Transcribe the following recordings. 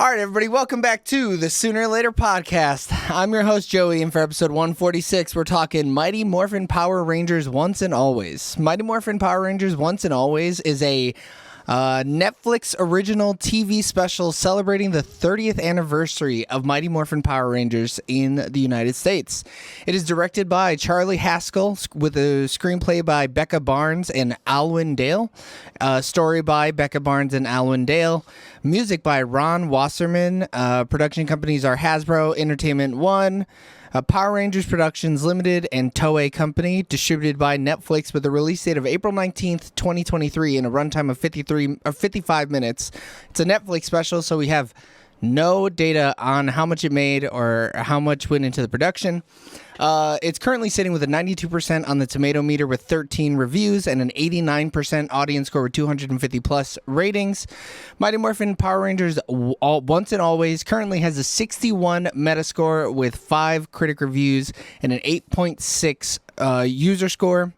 All right, everybody, welcome back to the Sooner or Later podcast. I'm your host, Joey, and for episode 146, we're talking Mighty Morphin Power Rangers Once and Always. Mighty Morphin Power Rangers Once and Always is a Netflix original TV special celebrating the 30th anniversary of Mighty Morphin Power Rangers in the United States. It is directed by Charlie Haskell with a screenplay by Becca Barnes and Alwyn Dale, story by Becca Barnes and Alwyn Dale, music by Ron Wasserman. Production companies are Hasbro Entertainment One, Power Rangers Productions Limited, and Toei Company, distributed by Netflix with a release date of April 19th, 2023, and a runtime of 55 minutes. It's a Netflix special, so we have no data on how much it made or how much went into the production. It's currently sitting with a 92% on the tomato meter with 13 reviews and an 89% audience score with 250 plus ratings. Mighty Morphin Power Rangers Once and Always currently has a 61 Metascore with 5 critic reviews and an 8.6 user score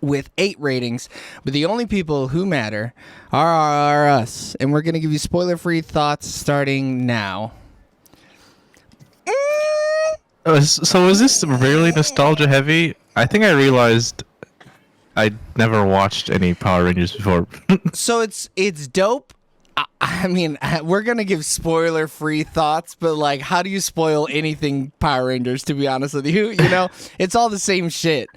with 8 ratings, but the only people who matter are us, and we're going to give you spoiler-free thoughts starting now. So is this really nostalgia heavy? I think I realized I never watched any Power Rangers before. So it's dope. I mean, we're going to give spoiler-free thoughts, but, like, how do you spoil anything Power Rangers, to be honest with you? You know, it's all the same shit.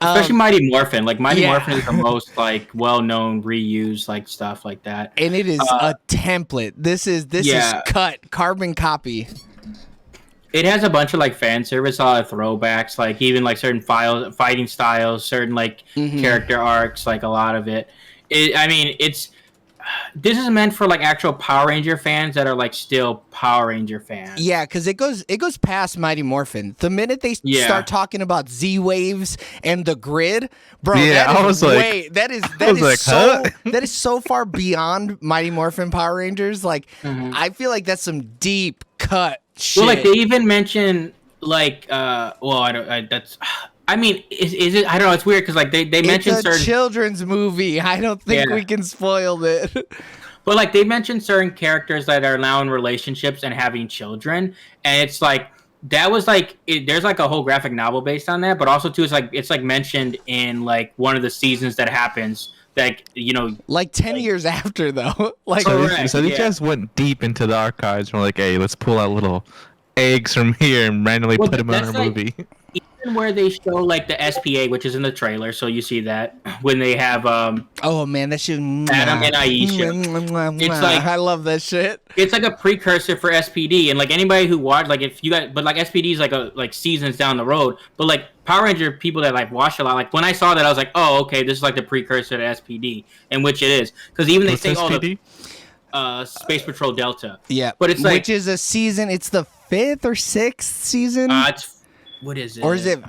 Especially Mighty Morphin. Like, Mighty Morphin is the most, like, well-known, reused, like, stuff like that. And it is a template. This is cut, carbon copy. It has a bunch of, like, fan service, a lot of throwbacks, like, even, like, certain fighting styles, certain, like, character arcs, like, a lot of it. This is meant for like actual Power Ranger fans that are like still Power Ranger fans. Yeah, because it goes past Mighty Morphin. The minute they start talking about Z-Waves and the grid, bro, that is so far beyond Mighty Morphin Power Rangers. Like, I feel like that's some deep cut shit. Well, like they even mention like, is it? I don't know. It's weird because like they mentioned it's a children's movie. I don't think we can spoil it. But like they mentioned certain characters that are now in relationships and having children, and it's like that was like there's like a whole graphic novel based on that. But also too, it's like mentioned in like one of the seasons that happens. Like, you know, like 10 years after though. Like so these guys went deep into the archives and were like, hey, let's pull out little eggs from here and randomly put them in our movie. Even where they show like the SPA, which is in the trailer, so you see that when they have oh man, that shit Adam and Aisha. It's like I love that shit. It's like a precursor for SPD, and like anybody who watched, like if you got, but like SPD is like seasons down the road, but like Power Ranger people that like watch a lot, like when I saw that, I was like, oh okay, this is like the precursor to SPD, and which it is, because even they say all Space Patrol Delta. Yeah, but it's like which is a season. It's the 5th or 6th season. What is it? Or is it?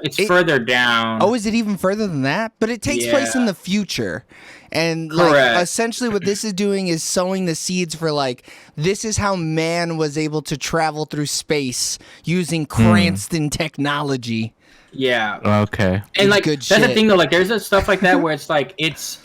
It's further down. Oh, is it even further than that? But it takes place in the future. And like essentially what this is doing is sowing the seeds for like, this is how man was able to travel through space using Cranston technology. Yeah. Okay. And like, that's the thing though, like there's stuff like that where it's like, it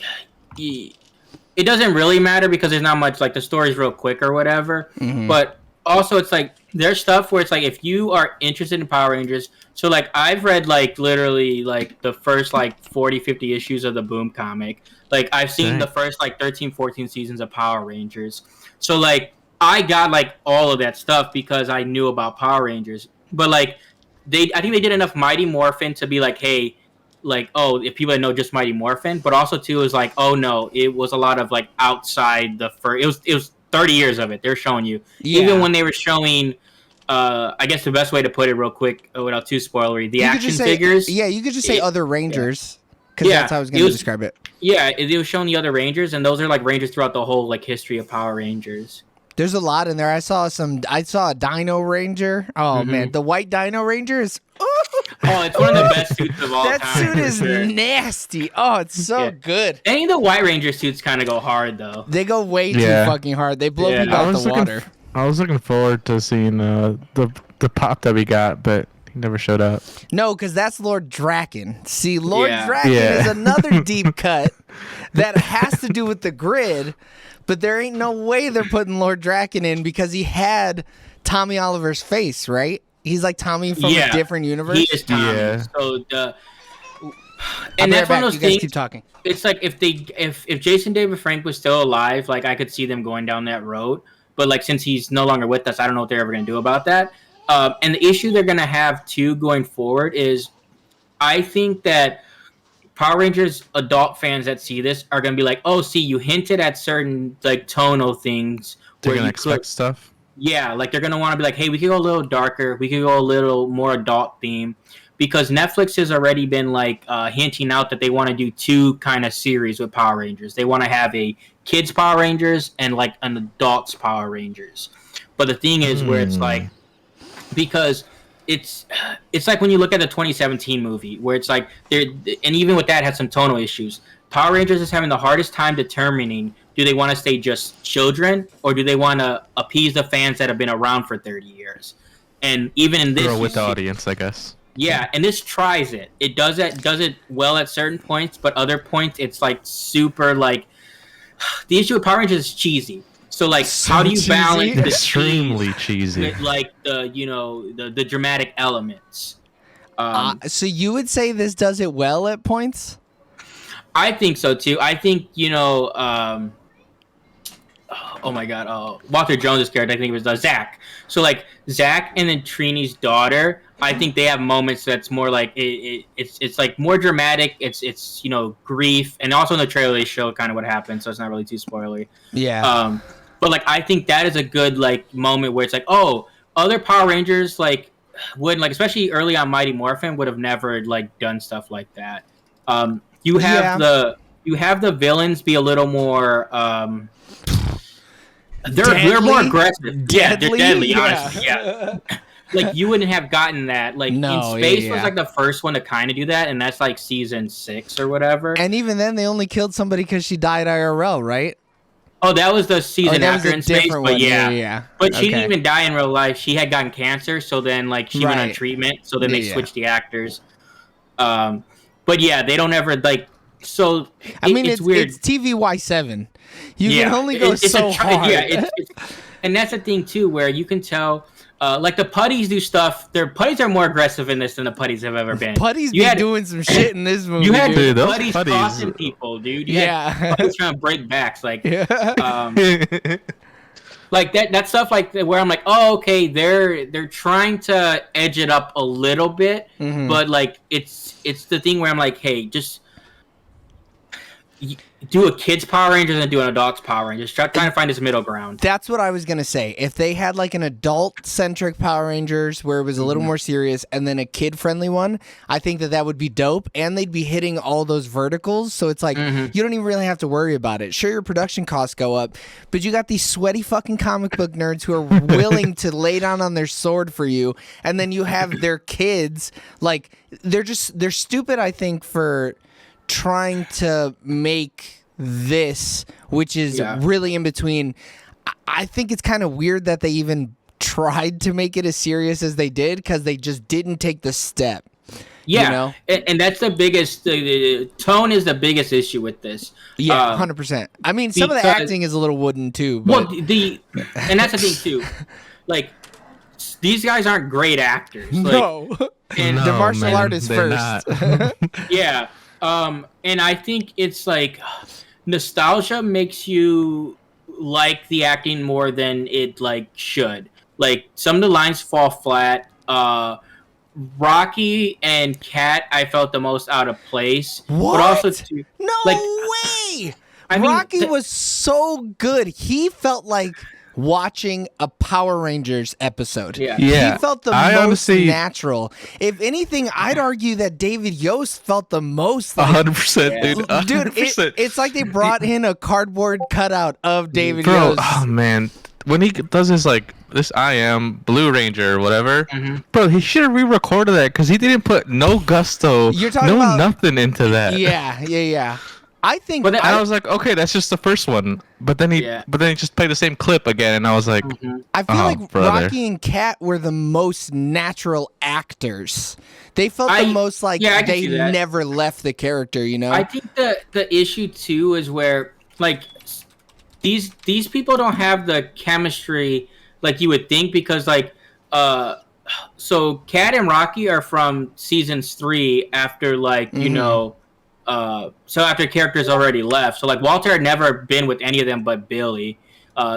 doesn't really matter because there's not much, like the story's real quick or whatever. But also it's like, there's stuff where it's like if you are interested in Power Rangers, so like I've read like literally like the first like 40-50 issues of the Boom comic, like I've seen the first like 13-14 seasons of Power Rangers, so like I got like all of that stuff because I knew about Power Rangers. But like I think they did enough Mighty Morphin to be like, hey, like, oh, if people know just Mighty Morphin, but also too is like, oh no, it was a lot of like outside the first, it was 30 years of it they're showing you. Even when they were showing I guess the best way to put it real quick without too spoilery, the action figures. Yeah, you could just say other Rangers because that's how I was going to describe it. Yeah, it was showing the other Rangers, and those are like Rangers throughout the whole like history of Power Rangers. There's a lot in there. I saw a Dino Ranger. Oh man, the white Dino Rangers. Oh, it's one of the best suits of all time. That suit is nasty. Oh, it's so good. Any of the White Ranger suits kind of go hard, though. They go way too fucking hard. They blow people out the water. I was looking forward to seeing the pop that we got, but he never showed up. No, because that's Lord Draken. See, Lord Draken is another deep cut. that has to do with the grid, but there ain't no way they're putting Lord Draken in because he had Tommy Oliver's face, right? He's like Tommy from a different universe. He is Tommy. Yeah. So and that's one of those things. Keep talking. It's like if Jason David Frank was still alive, like I could see them going down that road. But like since he's no longer with us, I don't know what they're ever going to do about that. And the issue they're going to have too going forward is, I think that Power Rangers adult fans that see this are going to be like, oh, see, you hinted at certain like tonal things. They're going to expect stuff. Yeah, like they're going to want to be like, hey, we could go a little darker. We could go a little more adult theme. Because Netflix has already been like hinting out that they want to do two kind of series with Power Rangers. They want to have a kids Power Rangers and like an adults Power Rangers. But the thing is where it's like, because it's like when you look at the 2017 movie where it's like and even with that had some tonal issues. Power Rangers is having the hardest time determining, do they want to stay just children or do they want to appease the fans that have been around for 30 years? And even in this, or with the audience, I guess. Yeah, and this tries it. It does it well at certain points, but other points it's like super like the issue with Power Rangers is cheesy. So like how do you balance the extremely cheesy with like the dramatic elements? So you would say this does it well at points? I think so too. I think oh my god, Walter Jones' character, I think it was Zach. So like Zach and then Trini's daughter, I think they have moments that's more like it's like more dramatic. It's grief, and also in the trailer they show kind of what happened, so it's not really too spoilery. Yeah. But like I think that is a good like moment where it's like, oh, other Power Rangers like wouldn't like, especially early on Mighty Morphin would have never like done stuff like that. You have the villains be a little more they're more aggressive. Yeah, they're deadly, honestly. Yeah. Like you wouldn't have gotten that. Like in Space was like the first one to kind of do that, and that's like season 6 or whatever. And even then, they only killed somebody because she died IRL, right? Oh, that was the season after in Space, but yeah. But she didn't even die in real life. She had gotten cancer, so then like she went on treatment. So then they switched the actors. But yeah, they don't ever like. So I mean, it's weird. It's TVY7. You can only go so hard. Yeah, and that's the thing too, where you can tell. Like the putties do stuff. Their putties are more aggressive in this than the putties have ever been. Putties be doing some shit in this movie. You had dude. putties crossing people, dude. You had putties trying to break backs, like, like that stuff. Like where I'm like, oh, okay, they're trying to edge it up a little bit, but like it's the thing where I'm like, hey, just. Do a kid's Power Rangers and do an adult's Power Rangers. Trying to find this middle ground. That's what I was going to say. If they had like an adult-centric Power Rangers where it was a little more serious and then a kid-friendly one, I think that would be dope. And they'd be hitting all those verticals. So it's like, you don't even really have to worry about it. Sure, your production costs go up, but you got these sweaty fucking comic book nerds who are willing to lay down on their sword for you. And then you have their kids. Like, they're stupid, I think, for trying to make this, which is really in between. I think it's kind of weird that they even tried to make it as serious as they did because they just didn't take the step. Yeah, you know? And that's the biggest. The tone is the biggest issue with this. Yeah, 100%. I mean, some of the acting is a little wooden too. But... Well, and that's the thing too. Like, these guys aren't great actors. Like, no, and they're martial artists first. Yeah. And I think it's like nostalgia makes you like the acting more than it like should. Like some of the lines fall flat. Rocky and Kat, I felt the most out of place. What? But also no like, way. I mean, Rocky was so good. He felt like watching a Power Rangers episode. Yeah. He felt the most natural. If anything, I'd argue that David Yost felt the most like 100%, dude. 100%. Dude, it's like they brought in a cardboard cutout of David Bro, Yost. Oh man. When he does his like this I Am Blue Ranger or whatever, bro, he should have re-recorded that because he didn't put no gusto, You're talking about nothing into that. Yeah. I think. But then I was like, okay, that's just the first one. But then he just played the same clip again, and I was like, I feel like brother. Rocky and Kat were the most natural actors. They felt the most like I can they see that. never left the character, you know? I think the issue too is where like these people don't have the chemistry like you would think, because like so Kat and Rocky are from seasons 3 after like you know so after characters already left. So like Walter had never been with any of them but Billy,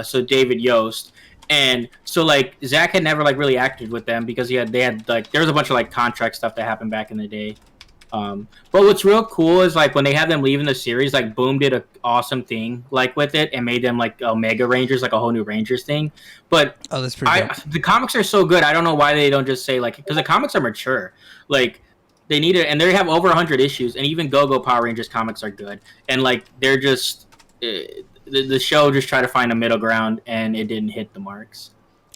so David Yost. And so like Zach had never like really acted with them because they had like there was a bunch of like contract stuff that happened back in the day. But what's real cool is like when they have them leaving the series, like Boom did an awesome thing like with it and made them like Omega Rangers, like a whole new Rangers thing. But that's pretty dope. The comics are so good. I don't know why they don't just say like, because the comics are mature, like they need it, and they have over 100 issues, and even Go-Go Power Rangers comics are good, and like they're just the show just tried to find a middle ground, and it didn't hit the marks.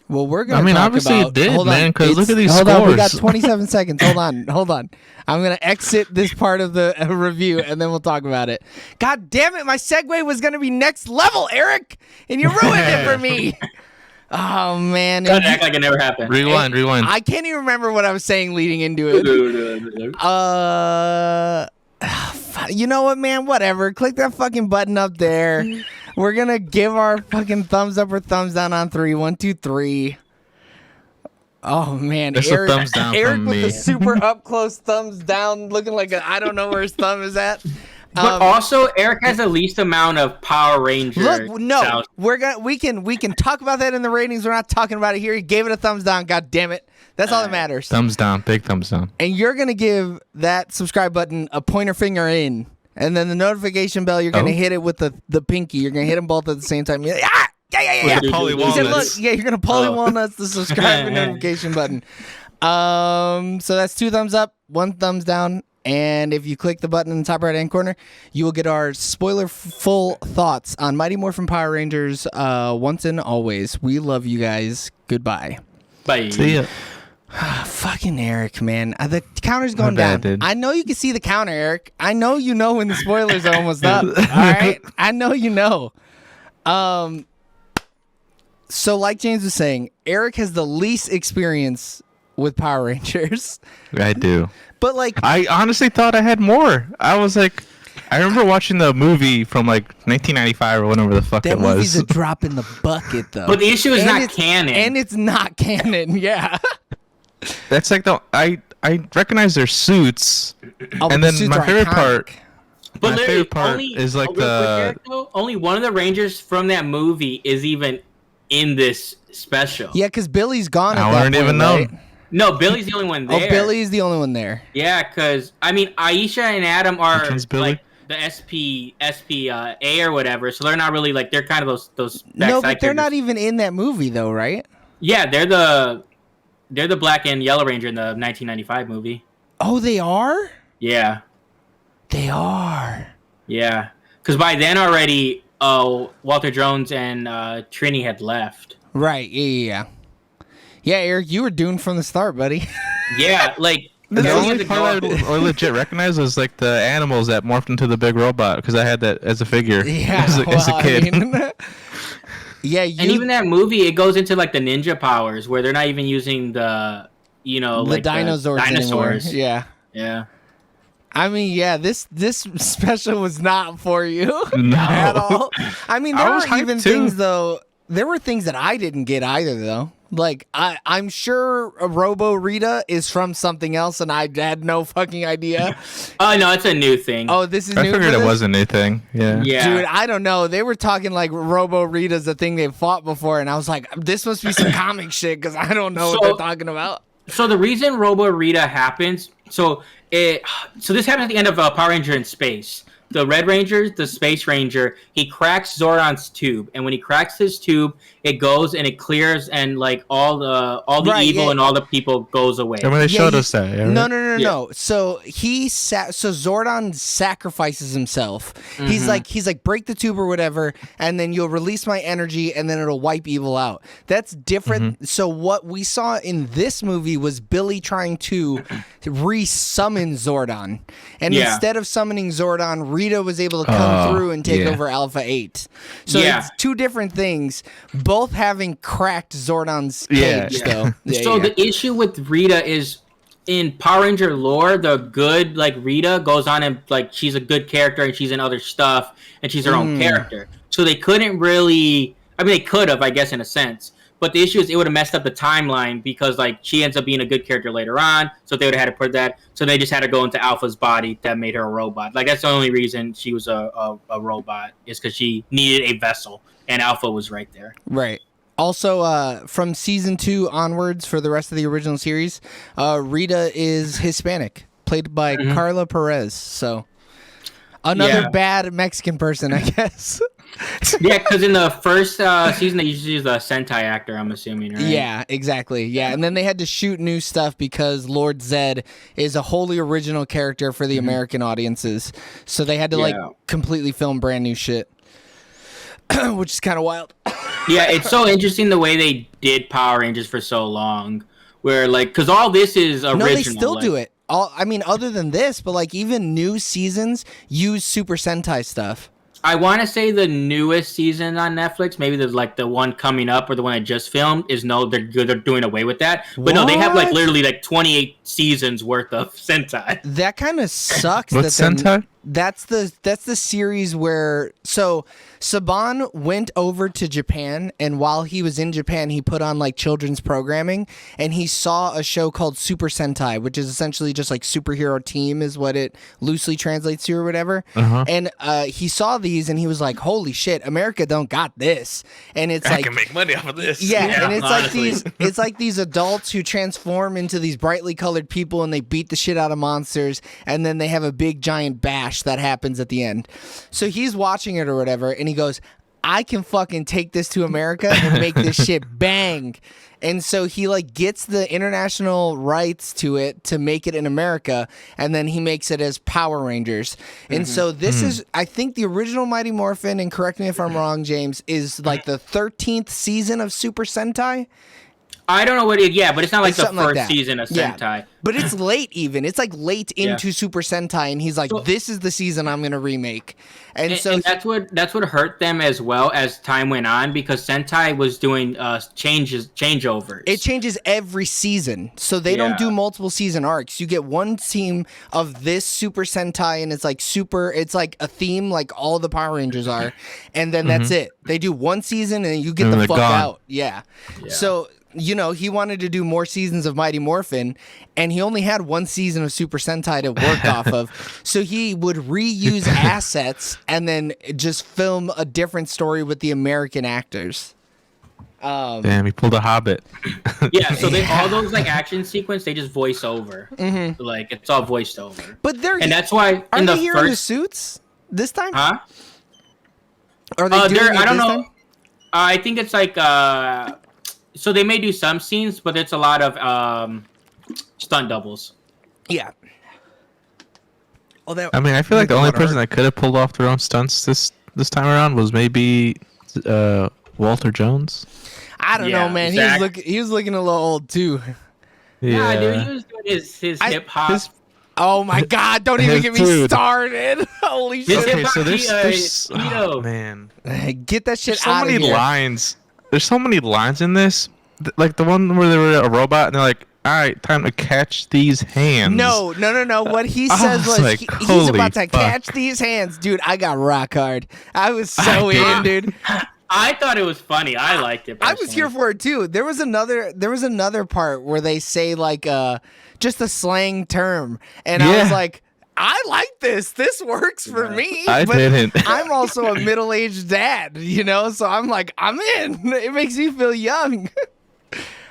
Well, we're gonna. I mean, talk obviously about, it did, hold on, man. Because look at these hold scores. on, we got 27 seconds. Hold on. I'm gonna exit this part of the review, and then we'll talk about it. God damn it, my segue was gonna be next level, Eric, and you ruined it for me. Oh man! Gotta act like it never happened. Rewind. I can't even remember what I was saying leading into it. You know what, man? Whatever. Click that fucking button up there. We're gonna give our fucking thumbs up or thumbs down on 3. 1, 2, 3. Oh man, That's a thumbs down Eric from with me. the super up close thumbs down, looking like I don't know where his thumb is at. But also, Eric has the least amount of Power Ranger. Look, no, sounds. we can talk about that in the ratings. We're not talking about it here. He gave it a thumbs down. God damn it, that's all that matters. Thumbs down, big thumbs down. And you're gonna give that subscribe button a pointer finger in, and then the notification bell. You're gonna hit it with the pinky. You're gonna hit them both at the same time. You're like, yeah. Polly He said, Walnuts. look, you're gonna Polly Walnuts the subscribe and notification button. So that's 2 thumbs up, 1 thumbs down, and if you click the button in the top right hand corner, you will get our spoiler full thoughts on Mighty Morphin Power Rangers once and always. We love you guys. Goodbye. Bye. See ya. Fucking Eric, man. The counter's going My bad, down. dude. I know you can see the counter, Eric. I know you know when the spoilers are almost up. All right? I know you know. So like James was saying, Eric has the least experience with Power Rangers. I do. But like, I honestly thought I had more. I was like, I remember watching the movie from like 1995 or whatever the fuck that it movie's was. a drop in the bucket, though. But the issue is not it's canon. And it's not canon, yeah. That's like I recognize their suits, Oh, and the then suits my are favorite iconic. part. But My literally, favorite part is like real quick, Eric, though, only one of the Rangers from that movie is even in this special. Yeah, because Billy's gone at I that wouldn't point, even know. right? No, Billy's the only one there. Oh, Billy's the only one there. Yeah, because I mean, Aisha and Adam are Which one's Billy? like the A or whatever, so they're not really like they're kind of those. No, backside but they're not characters. even in that movie, though, right? Yeah, they're the Black and Yellow Ranger in the 1995 movie. Oh, they are? Yeah, They are. yeah. Because by then already, Walter Jones and Trini had left. Right, yeah. Yeah, Eric, you were doomed from the start, buddy. Yeah, like The you only had to part go- I legit recognize was like the animals that morphed into the big robot because I had that as a figure Yeah, as a well, kid. I mean, yeah, you, And even that movie, it goes into like the ninja powers where they're not even using the, the like dinosaurs anymore. Yeah. Yeah. I mean, yeah, this special was not for you No. at all. I mean, I there was were hyped even too. things, though. There were things that I didn't get either, though. Like, I'm sure Robo Rita is from something else, and I had no fucking idea. Oh, no, it's a new thing. Oh, this is I new figured for it this? was a new thing. Yeah. yeah. Dude, I don't know. They were talking like Robo Rita's a thing they've fought before, and I was like, this must be some comic shit because I don't know what So- they're talking about. So the reason Robo Rita happens, so this happens at the end of Power Ranger in Space. The Red Ranger, the Space Ranger, he cracks Zordon's tube, and when he cracks his tube, it goes and it clears, and like all the Right, evil yeah. and all the people goes away. I mean, they showed he- us that. Yeah, No, right? no. So so Zordon sacrifices himself. He's like break the tube or whatever, and then you'll release my energy, and then it'll wipe evil out. That's different. So what we saw in this movie was Billy trying to re-summon Zordon, and Yeah. instead of summoning Zordon, Rita was able to come through and take over Alpha 8. So it's two different things, both having cracked Zordon's cage, though. The issue with Rita is, in Power Ranger lore, the good, like, Rita goes on and, like, she's a good character and she's in other stuff and she's her own character. So they couldn't really, I mean, they could have, I guess, in a sense. But the issue is it would have messed up the timeline because, like, she ends up being a good character later on. So they would have had to put that. So they just had to go into Alpha's body that made her a robot. Like, that's the only reason she was a robot, is because she needed a vessel. And Alpha was right there. Right. Also, from season 2 onwards for the rest of the original series, Rita is Hispanic, played by Carla Perez. So, another bad Mexican person, I guess. Yeah, because in the first season, they usually use a Sentai actor, I'm assuming, right? Yeah, exactly. Yeah, and then they had to shoot new stuff because Lord Zed is a wholly original character for the American audiences. So they had to, like, completely film brand new shit, which is kind of wild. Yeah, it's so interesting the way they did Power Rangers for so long, where, like, because all this is original. No, they still do it. I mean, other than this, but, like, even new seasons use Super Sentai stuff. I want to say the newest season on Netflix, maybe there's like the one coming up or the one I just filmed, they're doing away with that. But no, they have like literally like 28 seasons worth of Sentai. That kind of sucks. What's Sentai? That's the series where Saban went over to Japan, and while he was in Japan, he put on like children's programming, and he saw a show called Super Sentai, which is essentially just like superhero team is what it loosely translates to or whatever. And he saw these, and he was like, "Holy shit, America don't got this!" And it's I can make money off of this. Yeah, and it's like these adults who transform into these brightly colored people, and they beat the shit out of monsters, and then they have a big giant bash that happens at the end. So he's watching it or whatever, and he goes, I can fucking take this to America and make this shit bang. And so he like gets the international rights to it to make it in America, and then he makes it as Power Rangers. And so this is, I think the original Mighty Morphin, and correct me if I'm wrong, James, is like the 13th season of Super Sentai. I don't know what it is, but it's not like the first season of Sentai. Yeah. But it's late even. It's like late into Super Sentai, and he's like, this is the season I'm going to remake. And that's what hurt them as well as time went on, because Sentai was doing changeovers. It changes every season. So they don't do multiple season arcs. You get one team of this Super Sentai, and it's like a theme like all the Power Rangers are, and then that's it. They do one season and you get the fuck out. Yeah. So you know, he wanted to do more seasons of Mighty Morphin, and he only had one season of Super Sentai to work off of. So he would reuse assets and then just film a different story with the American actors. Damn, he pulled a Hobbit. Yeah, so all those like action sequence, they just voice over. Like it's all voiced over. But and that's why are they here in the suits this time? Huh? Are they doing it I don't this know. time? I think it's like so they may do some scenes, but it's a lot of stunt doubles. Yeah. I mean, I feel like the only person that could have pulled off their own stunts this time around was maybe Walter Jones. I don't know, man. He was looking a little old too. Yeah, dude, he was doing his hip hop. Oh my God! Don't even get me started. Holy shit! Okay, so there's oh man, get that shit out of here. So many lines. There's so many lines in this, like the one where they were a robot and they're like, "All right, time to catch these hands." No. What he says was like, he's about to catch these hands, dude. I got rock hard. I was so in, dude. I thought it was funny. I liked it personally. I was here for it too. There was another part where they say like just a slang term, and I was like, I like this. This works for me. I didn't. I'm also a middle-aged dad, you know, so I'm like, I'm in. It makes me feel young.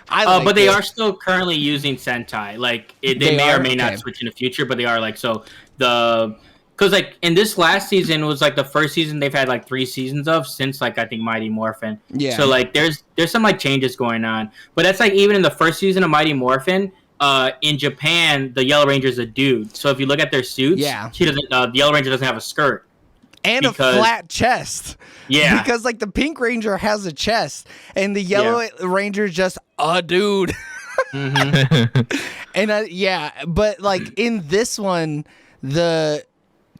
But they are still currently using Sentai. Like they may or may not switch in the future, but they are like because like in this last season was like the first season they've had like 3 seasons of since like I think Mighty Morphin. Yeah. So like there's some like changes going on, but that's like even in the first season of Mighty Morphin. In Japan, the Yellow Ranger is a dude. So if you look at their suits, she doesn't. The Yellow Ranger doesn't have a skirt and a flat chest. Yeah, because like the Pink Ranger has a chest, and the Yellow Ranger is just a dude. And but like in this one, the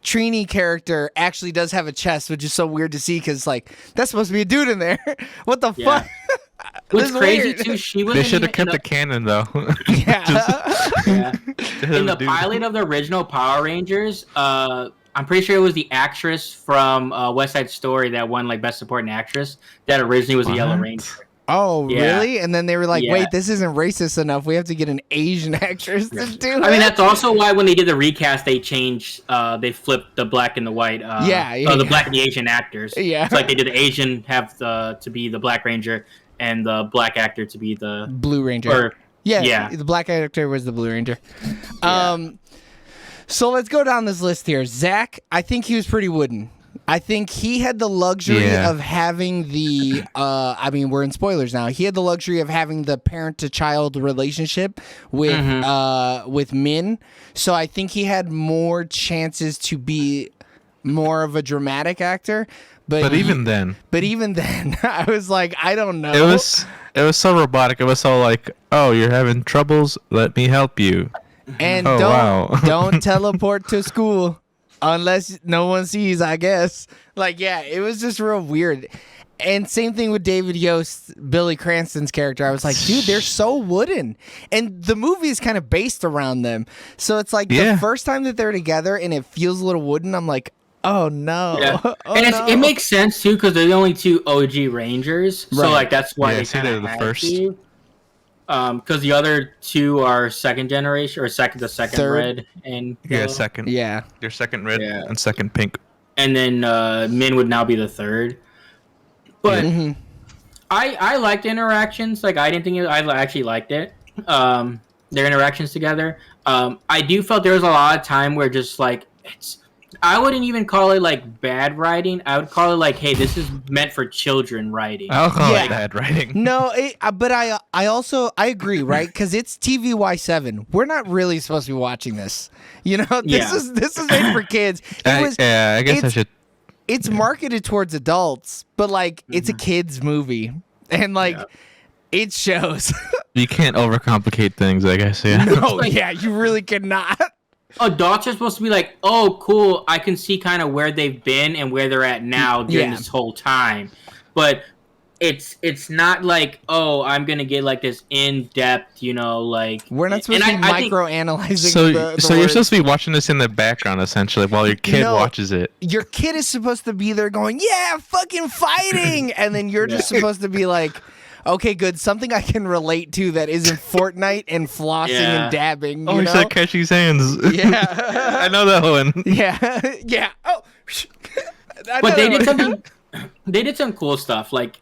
Trini character actually does have a chest, which is so weird to see because like that's supposed to be a dude in there. What the Yeah. fuck? What's This is crazy weird. too, she was. They should have kept the canon though. Yeah. Yeah. In the Dude. pilot of the original Power Rangers, I'm pretty sure it was the actress from West Side Story that won like Best Supporting Actress that originally was the Yellow What? Ranger. Oh, Yeah. really? And then they were like, Yeah. wait, this isn't racist enough. We have to get an Asian actress to do it. I mean, that's also why when they did the recast, they changed, they flipped the black and the white. The black and the Asian actors. Yeah. It's like they did the Asian to be the Black Ranger and the black actor to be the Blue Ranger. Or, Yeah, the black actor was the Blue Ranger. So let's go down this list here. Zach, I think he was pretty wooden. I think he had the luxury Yeah. of having the, I mean, we're in spoilers now. He had the luxury of having the parent-to-child relationship with Min. So I think he had more chances to be more of a dramatic actor. But even then, I was like, I don't know. it was so robotic. It was so like, oh, you're having troubles. Let me help you. And Oh, wow. don't teleport to school unless no one sees, I guess. Like, yeah, it was just real weird. And same thing with David Yost, Billy Cranston's character. I was like, dude, they're so wooden. And the movie is kind of based around them. So it's like Yeah. the first time that they're together and it feels a little wooden, I'm like, oh no. Yeah. Oh, And no. it makes sense too because they're the only two OG Rangers, so Right. like that's why Yeah, they see, kind they're of the had first. to. Because the other two are second generation or the second Third. red and Yeah, yellow. second. Yeah. Your second red Yeah. and second pink. And then Min would now be the third. But Mhm. I liked interactions. Like I didn't think I actually liked it. Their interactions together. I do felt there was a lot of time where just like I wouldn't even call it like bad writing. I would call it like, hey, this is meant for children writing. I'll call Yeah. it bad writing. No, but I also agree, right? Because it's TVY7. We're not really supposed to be watching this. You know, this Yeah. is made for kids. I guess I it's- should. It's marketed towards adults, but like it's a kids movie, and like it shows. You can't overcomplicate things, I guess. Yeah. No, yeah, you really cannot. Adults are supposed to be like, oh, cool. I can see kind of where they've been and where they're at now during Yeah. this whole time. But it's not like, oh, I'm gonna get like this in depth, like We're not supposed to be I think- microanalyzing. So, the so you're words. supposed to be watching this in the background, essentially, while your kid No. watches it. Your kid is supposed to be there going, yeah, fucking fighting, and then you're just supposed to be like, okay, good, something I can relate to that isn't Fortnite and flossing Yeah. and dabbing. Oh, you he know? said catch these hands. Yeah. I know that one. Yeah, yeah. Oh, But they did something. They did some cool stuff. Like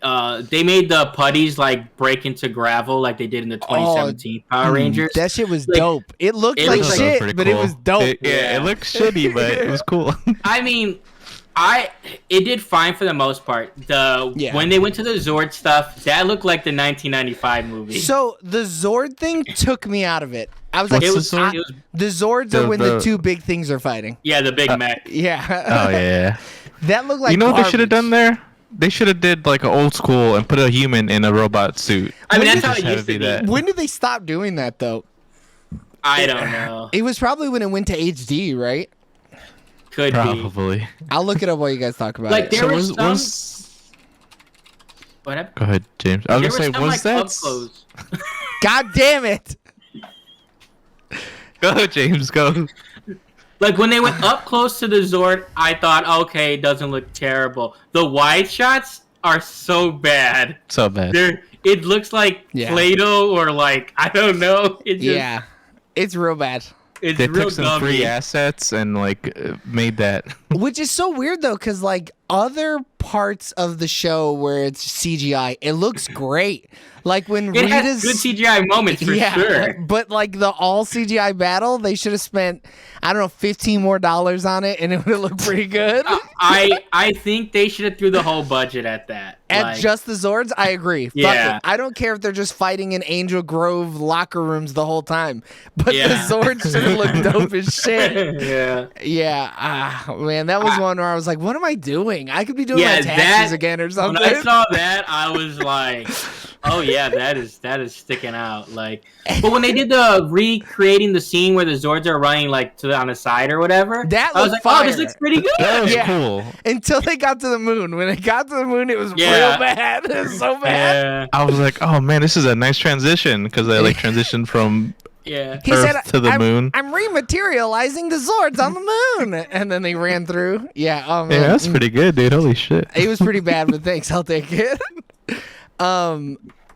they made the putties like break into gravel, like they did in the 2017 Power Rangers. That shit was Like, dope. It looked it like looked like- shit, Pretty but it cool. was dope. It looked shitty, but it was cool. I mean, it did fine for the most part. When they went to the Zord stuff, that looked like the 1995 movie. So the Zord thing took me out of it. I was What's like, the Zord? I- the Zords are when the the- two big things are fighting. Yeah, the big mech. Yeah. Oh yeah. That looked like You know what they should have garbage. done there? They should have did like an old school and put a human in a robot suit. I mean, When that's did how Just it have used it to be be. that. When did they stop doing that though? I don't know. It was probably when it went to HD, right? Could be. Probably. I'll look it up while you guys talk about Like it. there So was some. was What happened? Go ahead, James. I was There gonna say, some, was like, that? up close. God damn it! Go, James. Go. Like when they went up close to the Zord, I thought, okay, it doesn't look terrible. The wide shots are so bad. So bad. It looks like Yeah. Play-Doh or like I don't know. It just, Yeah, it's real bad. it's They real took some gummy. free assets and like made that. Which is so weird though, because like other parts of the show where it's CGI, it looks great. Like when It Rita's has good CGI moments for sure. but like the all CGI battle, they should have spent I don't know $15 more on it, and it would have looked pretty good. I think they should have threw the whole budget at that. At Like, just the Zords, I agree. Fuck Yeah. it. I don't care if they're just fighting in Angel Grove locker rooms the whole time, but Yeah. the Zords should have looked dope as shit. yeah. Yeah, man, that was one where I was like, "What am I doing? I could be doing Yeah, my taxes that- again or When something." I saw that, I was like, Oh yeah, that is sticking out. Like, but when they did the recreating the scene where the Zords are running like on the side or whatever, That I was looked like, fire. oh, this looks pretty good. That was Yeah. cool. Until they got to the moon. When they got to the moon, it was Yeah. real bad. It was so bad. Yeah, I was like, oh man, this is a nice transition because they like transitioned from yeah. He Earth said, to the moon. I'm rematerializing the Zords on the moon. And then they ran through. Yeah. Yeah, that's pretty good, dude. Holy shit. It was pretty bad, but thanks. I'll take it.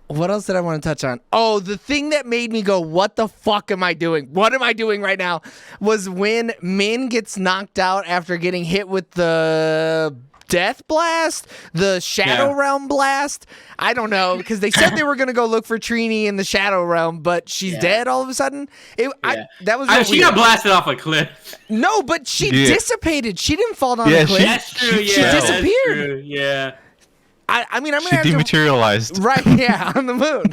What else did I want to touch on? Oh, the thing that made me go, what the fuck am I doing? What am I doing right now? Was when Min gets knocked out after getting hit with the death blast, the Shadow Realm blast. I don't know, because they said they were going to go look for Trini in the Shadow Realm, but she's dead all of a sudden. That was real She weird. got blasted off a cliff. No, but she dissipated. She didn't fall down Yeah, the cliff. That's true. She Yeah, disappeared. That's true, yeah. I mean, I'm She gonna have to dematerialized. right, yeah, on the moon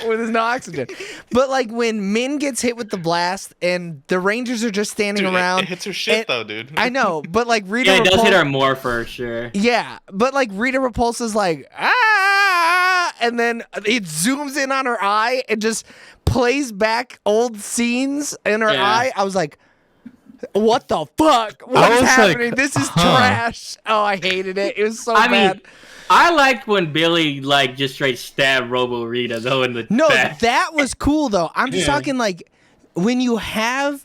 where there's no oxygen. But like when Min gets hit with the blast and the Rangers are just standing around, It hits her shit and- though, dude. I know, but like Rita, Yeah, it does hit Repulsa- her more for sure. Yeah, but like Rita Repulsa's like ah, and then it zooms in on her eye and just plays back old scenes in her Yeah. eye. I was like, what the fuck? I What's was happening? like, This is huh. trash. Oh, I hated it. It was so I bad. mean, I liked when Billy like just straight stabbed Robo Rita though in the No, back. that was cool though. I'm just Yeah. talking like when you have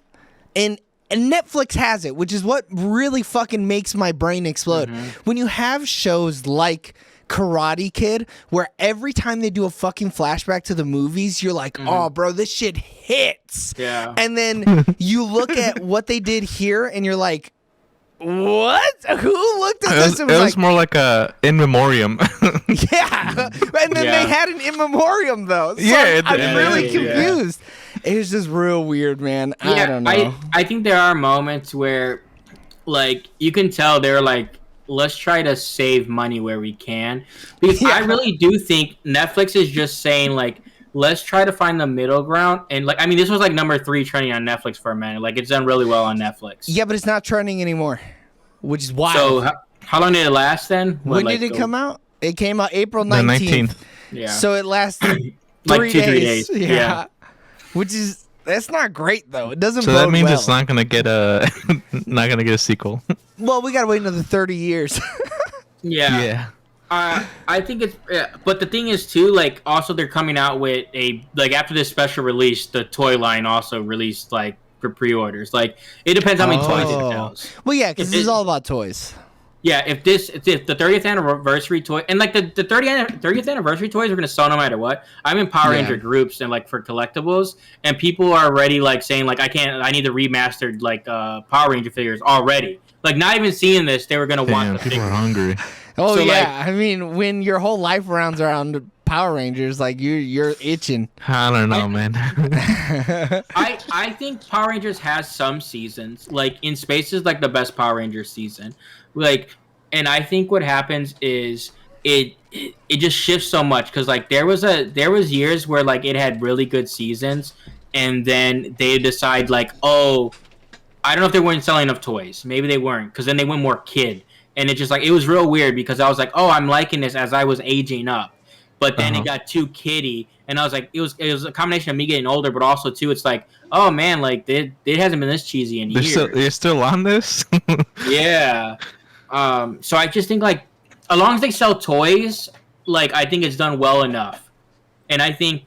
and Netflix has it, which is what really fucking makes my brain explode. When you have shows like Karate Kid, where every time they do a fucking flashback to the movies, you're like, oh, bro, this shit hits. Yeah. And then you look at what they did here and you're like, what? Who looked at this and It was was like, more like a in memoriam. yeah. And then they had an in memoriam though. So Yeah, I'm yeah, really yeah. confused. It was just real weird, man. I don't know. I think there are moments where, like, you can tell they're like, let's try to save money where we can. Because I really do think Netflix is just saying, like, let's try to find the middle ground. And, like, I mean, this was, like, number 3 trending on Netflix for a minute. Like, it's done really well on Netflix. Yeah, but it's not trending anymore, which is wild. So, how long did it last then? when did it come out? It came out April The 19th. 19th. Yeah. So it lasted Like 3 2-3 days. days. Yeah. Yeah. Which is, that's not great, though. It doesn't So bode that means well. it's not gonna get a not gonna get a sequel. Well, we got to wait another 30 years. Yeah. I think it's, but the thing is too, like, also they're coming out with like after this special release, the toy line also released like for pre-orders. Like, it depends how many toys it sells. Well, yeah, because If this is it- all about toys. Yeah, if the 30th anniversary toy and like the 30th anniversary toys are gonna sell no matter what. I'm in Power Ranger groups and like for collectibles, and people are already like saying like I need the remastered like Power Ranger figures already. Like, not even seeing this, they were gonna want Damn, the people are figures. hungry. Oh, So, yeah. I mean, when your whole life rounds around Power Rangers, like, you're itching. I don't know, man. I think Power Rangers has some seasons. Like, in Space is like the best Power Rangers season. Like, and I think what happens is it just shifts so much because like there was years where like it had really good seasons, and then they decide like, oh, I don't know if they weren't selling enough toys. Maybe they weren't, because then they went more kid, and it just like it was real weird because I was like, oh, I'm liking this as I was aging up, but then it got too kiddie, and I was like, it was a combination of me getting older, but also too, it's like, oh man, like it hasn't been this cheesy in years. They're still on this? Yeah. So I just think like, as long as they sell toys, like I think it's done well enough, and I think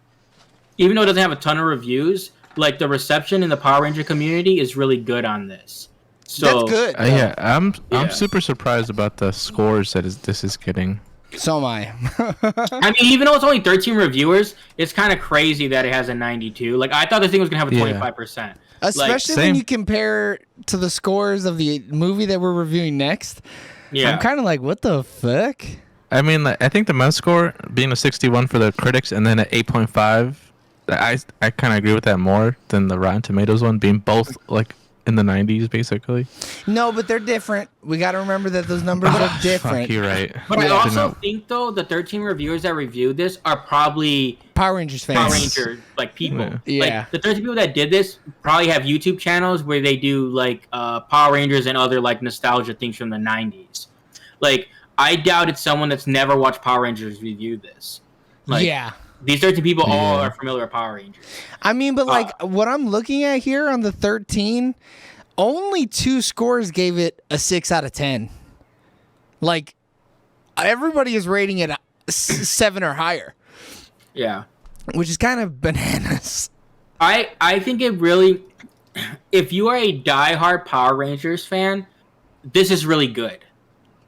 even though it doesn't have a ton of reviews, like the reception in the Power Ranger community is really good on this. So That's good. Yeah, I'm Yeah. super surprised about the scores that this is getting. So am I. I mean, even though it's only 13 reviewers, it's kind of crazy that it has a 92. Like, I thought this thing was gonna have a 25%. Especially when Same. you compare to the scores of the movie that we're reviewing next. Yeah. I'm kind of like, what the fuck? I mean, I think the Met score being a 61 for the critics and then an 8.5, I kind of agree with that more than the Rotten Tomatoes one being both like in the 90s basically. No, but they're different. We got to remember that those numbers are different. Fuck, you're right. But I Yeah. also think though the 13 reviewers that reviewed this are probably Power Rangers fans. Power Ranger like people. Yeah. Like the 13 people that did this probably have YouTube channels where they do like Power Rangers and other like nostalgia things from the 90s. Like, I doubt it's someone that's never watched Power Rangers review this. Like, yeah. these 13 people all Yeah. are familiar with Power Rangers. I mean, but like what I'm looking at here on the 13, only 2 scores gave it a 6 out of 10. Like everybody is rating it 7 or higher, Yeah. which is kind of bananas. I think it really, if you are a diehard Power Rangers fan, this is really good.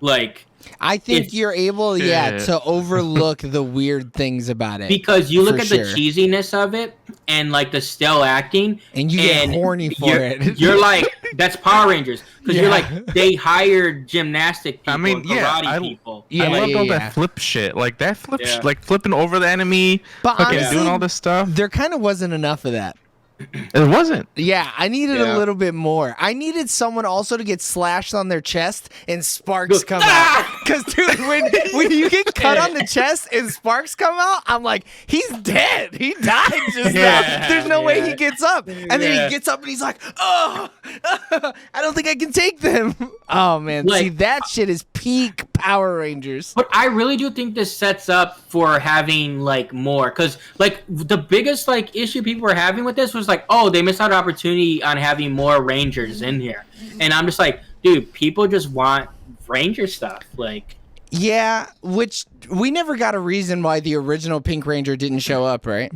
Like, I think If- you're able, to overlook the weird things about it. because you look For at sure. the cheesiness of it and like the still acting, And you get horny for it. You're like, that's Power Rangers because Yeah. you're like, they hired gymnastic people, I mean, and yeah, karate people. Yeah, I loved all yeah. that flip shit. Like that flip, Yeah. like flipping over the enemy, But fucking honestly, doing all this stuff. there kind of wasn't enough of that. It wasn't. Yeah, I needed Yeah. a little bit more. I needed someone also to get slashed on their chest and sparks come out. "Ah!" Because, dude, when you get cut on the chest and sparks come out, I'm like, he's dead. He died just now. Yeah, There's no way yeah. he gets up. And then Yeah. he gets up and he's like, oh, I don't think I can take them. Oh, man. Like- See, that shit is peak Power Rangers. But I really do think this sets up for having like more, because like the biggest like issue people were having with this was like, oh, they missed out an opportunity on having more Rangers in here, and I'm just like, dude, people just want Ranger stuff. Like, Yeah, which we never got a reason why the original Pink Ranger didn't show up, right?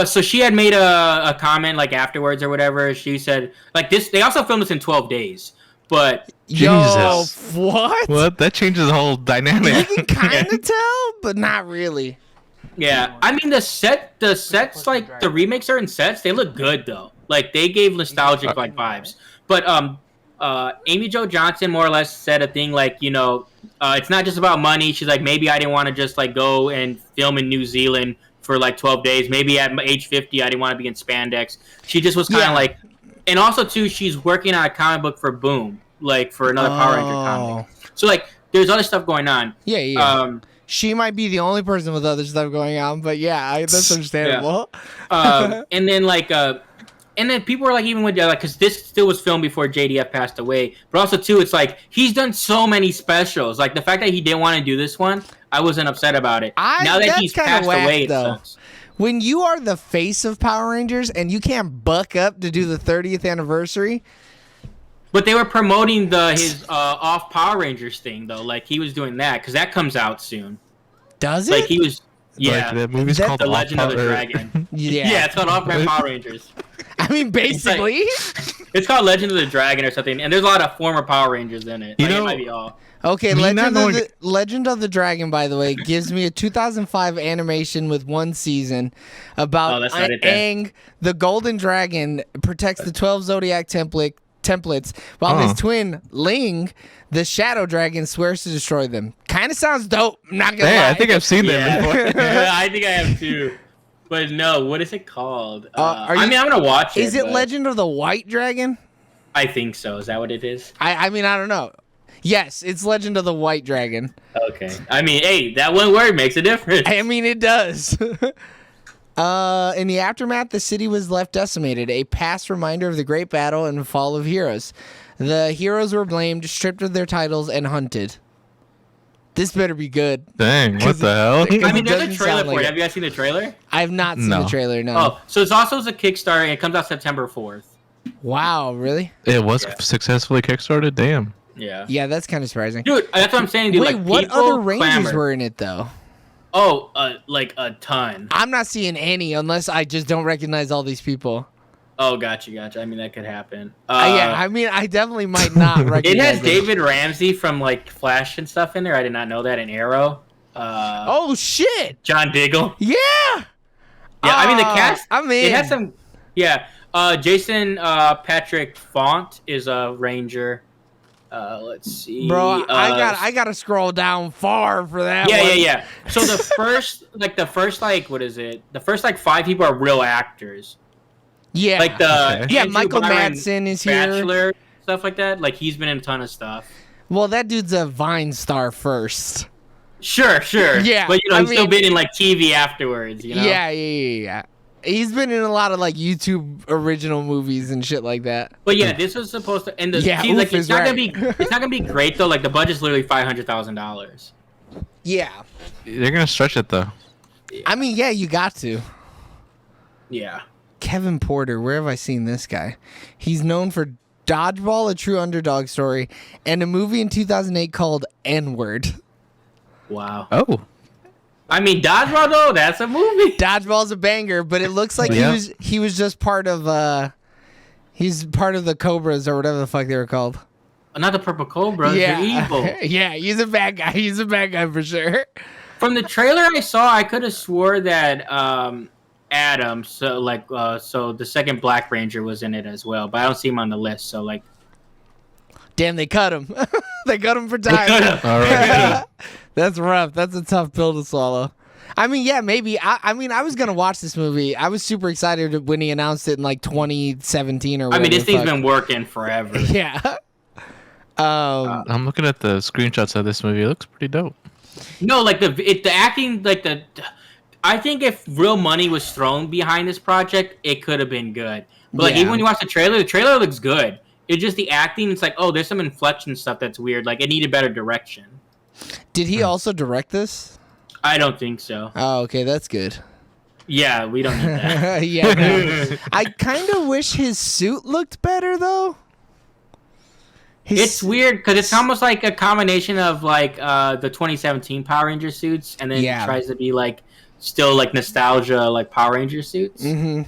so she had made a comment like afterwards or whatever. She said like this. They also filmed this in 12 days, but Yo, Jesus. what? What? That changes the whole You dynamic. can kind of tell, but not really. yeah, I mean the sets like the remake certain sets, they look good though. Like they gave nostalgic like vibes. But Amy Jo Johnson more or less said a thing like, you know, it's not just about money. She's like, maybe I didn't want to just like go and film in New Zealand for like 12 days. Maybe at age 50, I didn't want to be in spandex. She just was kind of Yeah. like, and also too, she's working on a comic book for Boom, like for another Power Ranger comic. So like, there's other stuff going on. Yeah, yeah. She might be the only person with other stuff going on, but yeah, that's understandable. And then like and then people were like, even with like, because this still was filmed before JDF passed away, but also too, it's like he's done so many specials. Like the fact that he didn't want to do this one, I wasn't upset about it. Now that that's he's kinda passed whack, away, it though. sucks. When you are the face of Power Rangers and you can't buck up to do the 30th anniversary, But they were promoting his off Power Rangers thing though. Like he was doing that because that comes out soon. does Like it? he was, yeah. Like, the movie's That- called The Legend of the Power- Dragon. yeah. Yeah, it's called Off Brand Power Rangers. I mean, basically. It's called Legend of the Dragon or something, and there's a lot of former Power Rangers in it. You Like, it know- might be all. Okay, Me not knowing- Legend of the Dragon, by the way, gives me a 2005 animation with one season Oh, about that's not it then. Aang, the golden dragon, protects the 12 zodiac templates, while his twin, Ling, the shadow dragon, swears to destroy them. Kind of sounds dope, I'm not gonna Hey, lie. I think I've seen them before. Yeah. I think I have too. But no, what is it called? are I you- mean, I'm gonna watch it. Is it but Legend of the White Dragon? I think so. Is that what it is? I mean, I don't know. Yes, it's Legend of the White Dragon. Okay. I mean, hey, that one word makes a difference. I mean, it does. In the aftermath, the city was left decimated, a past reminder of the great battle and fall of heroes. The heroes were blamed, stripped of their titles, and hunted. This better be good. Dang, what the hell? I mean, it there's a doesn't trailer sound for like it. it. Have you guys seen the trailer? I have not seen No. the trailer, no. Oh, so it's also a Kickstarter. And it comes out September 4th. Wow, really? It was Yeah. successfully kickstarted. Damn. Yeah. Yeah, that's kind of surprising. Dude, that's what I'm saying, dude. Wait, like, what people other Rangers clamor. were in it, though? Oh, like a ton. I'm not seeing any unless I just don't recognize all these people. Oh, gotcha. I mean, that could happen. Yeah, I mean, I definitely might not recognize It has them. David Ramsey from like Flash and stuff in there. I did not know that in Arrow. Oh, shit! John Diggle. Yeah! Yeah, I mean the cast. I'm in. It has some. Yeah, Jason Patrick Font is a Ranger. Let's see, Bro, I gotta scroll down far for that Yeah, one. yeah. So the first, what is it? The first 5 people are real actors. Yeah. Like the Okay. Yeah, Andrew Michael Byron Madsen is here. Bachelor stuff like that. Like he's been in a ton of stuff. Well, that dude's a Vine star first. Sure. Yeah, but I he's still mean- been in like TV afterwards. You know. Yeah. He's been in a lot of like YouTube original movies and shit like that. But yeah, this was supposed to. And the Yeah, see, like Oof it's is not gonna right. be. It's not gonna be great though. Like the budget's literally $500,000. Yeah. They're gonna stretch it though. I mean, yeah, you got to. Yeah. Kevin Porter, where have I seen this guy? He's known for Dodgeball, a true underdog story, and a movie in 2008 called N-Word. Wow. Oh. I mean, Dodgeball though, that's a movie. Dodgeball's a banger, but it looks like Yeah. he was just part of he's part of the Cobras or whatever the fuck they were called. Not the Purple Cobras. Yeah, They're evil. yeah, he's a bad guy. He's a bad guy for sure. From the trailer I saw, I could have swore that Adam, so the second Black Ranger was in it as well, but I don't see him on the list. So like, Damn, they cut him. They cut him for time. All right. That's rough. That's a tough pill to swallow. I mean, yeah, maybe. I mean, I was gonna watch this movie. I was super excited when he announced it in like 2017 or I whatever. mean, this the thing's fuck. been working forever. Yeah. I'm looking at the screenshots of this movie. It looks pretty dope. No, like the acting, like I think if real money was thrown behind this project, it could have been good. But like Yeah. even when you watch the trailer looks good. It's just the acting. It's like, oh, there's some inflection stuff that's weird. Like it needed better direction. Did he also direct this? I don't think so. Oh, okay, that's good. Yeah, we don't need that. Yeah. No. I kind of wish his suit looked better though. It's weird because it's almost like a combination of like the 2017 Power Ranger suits, and then Yeah. it tries to be like still like nostalgia like Power Ranger suits. Mm-hmm.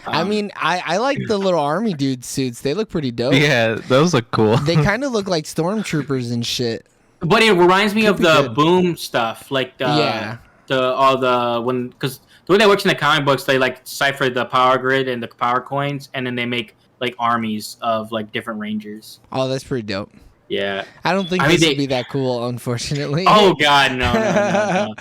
I mean, I like the little army dude suits. They look pretty dope. Yeah, those look cool. They kind of look like stormtroopers and shit. But it reminds me of be the good. Boom stuff, like Yeah. because the way that works in the comic books, they like cipher the power grid and the power coins, and then they make like armies of like different rangers. Oh, that's pretty dope. Yeah. I don't think I mean, this they- would be that cool, unfortunately. Oh God, no.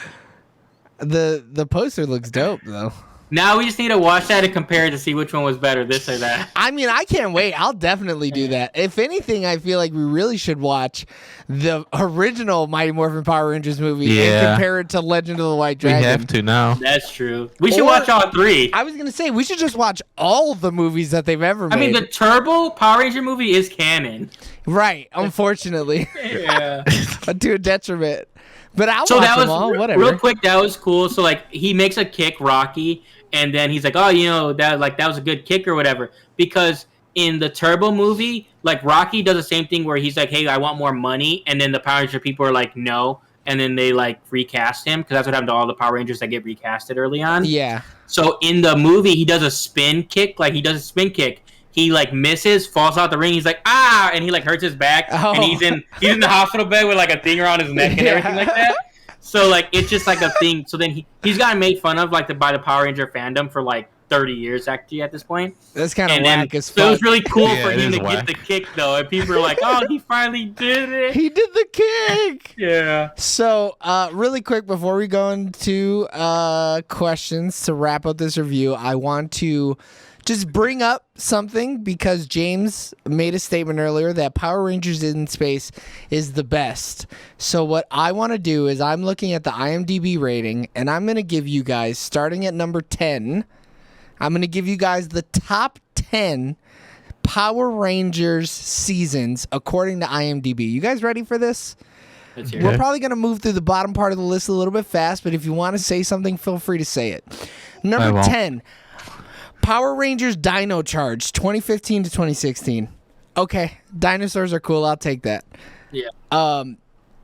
The poster looks dope though. Now we just need to watch that and compare it to see which one was better, this or that. I mean, I can't wait. I'll definitely do that. If anything, I feel like we really should watch the original Mighty Morphin Power Rangers movie and Yeah. compare it to Legend of the White We Dragon. have to now. That's true. We should Or- watch all three. I was gonna say we should just watch all the movies that they've ever made. I mean, the Turbo Power Ranger movie is canon. Right, unfortunately, Yeah. to a detriment. But I'll So watch that was them all. Whatever. real quick. That was cool. So like, he makes a kick, Rocky, and then he's like, "Oh, you know that was a good kick or whatever." Because in the Turbo movie, like Rocky does the same thing where he's like, "Hey, I want more money," and then the Power Ranger people are like, "No," and then they like recast him because that's what happened to all the Power Rangers that get recasted early on. Yeah. So in the movie, he does a spin kick. Like he does a spin kick. He like misses, falls out the ring. He's like, ah, and he like hurts his back, and he's in the hospital bed with like a thing around his neck and everything like that. So like it's just like a thing. So then he's gotten made fun of like by the Power Ranger fandom for like 30 years actually at this point. That's kind of And then whack as so it was fuck. really cool Yeah, for it him is to whack. get the kick though, and people are like, oh, he finally did it. He did the kick. Yeah. So, really quick before we go into questions to wrap up this review, I want to just bring up something because James made a statement earlier that Power Rangers in Space is the best. So what I want to do is I'm looking at the IMDb rating and I'm going to give you guys, starting at number 10, I'm going to give you guys the top 10 Power Rangers seasons according to IMDb. You guys ready for this? Let's hear We're it. probably going to move through the bottom part of the list a little bit fast, but if you want to say something, feel free to say it. I Number won't. 10, Power Rangers Dino Charge, 2015 to 2016. Okay, dinosaurs are cool. I'll take that. Yeah.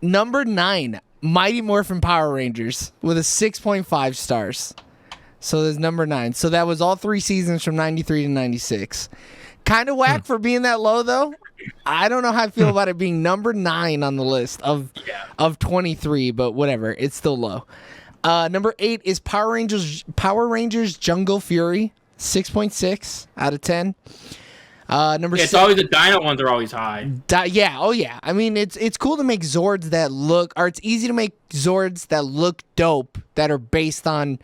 Number 9, Mighty Morphin Power Rangers with a 6.5 stars. So there's number 9. So that was all 3 seasons from 93 to 96. Kind of whack for being that low, though. I don't know how I feel about it being number 9 on the list of 23, but whatever. It's still low. Number 8 is Power Rangers Jungle Fury, 6.6 out of 10. Number It's 6. always the Dino ones are always high. Yeah, oh yeah. I mean, it's cool to make Zords that look, or it's easy to make Zords that look dope that are based on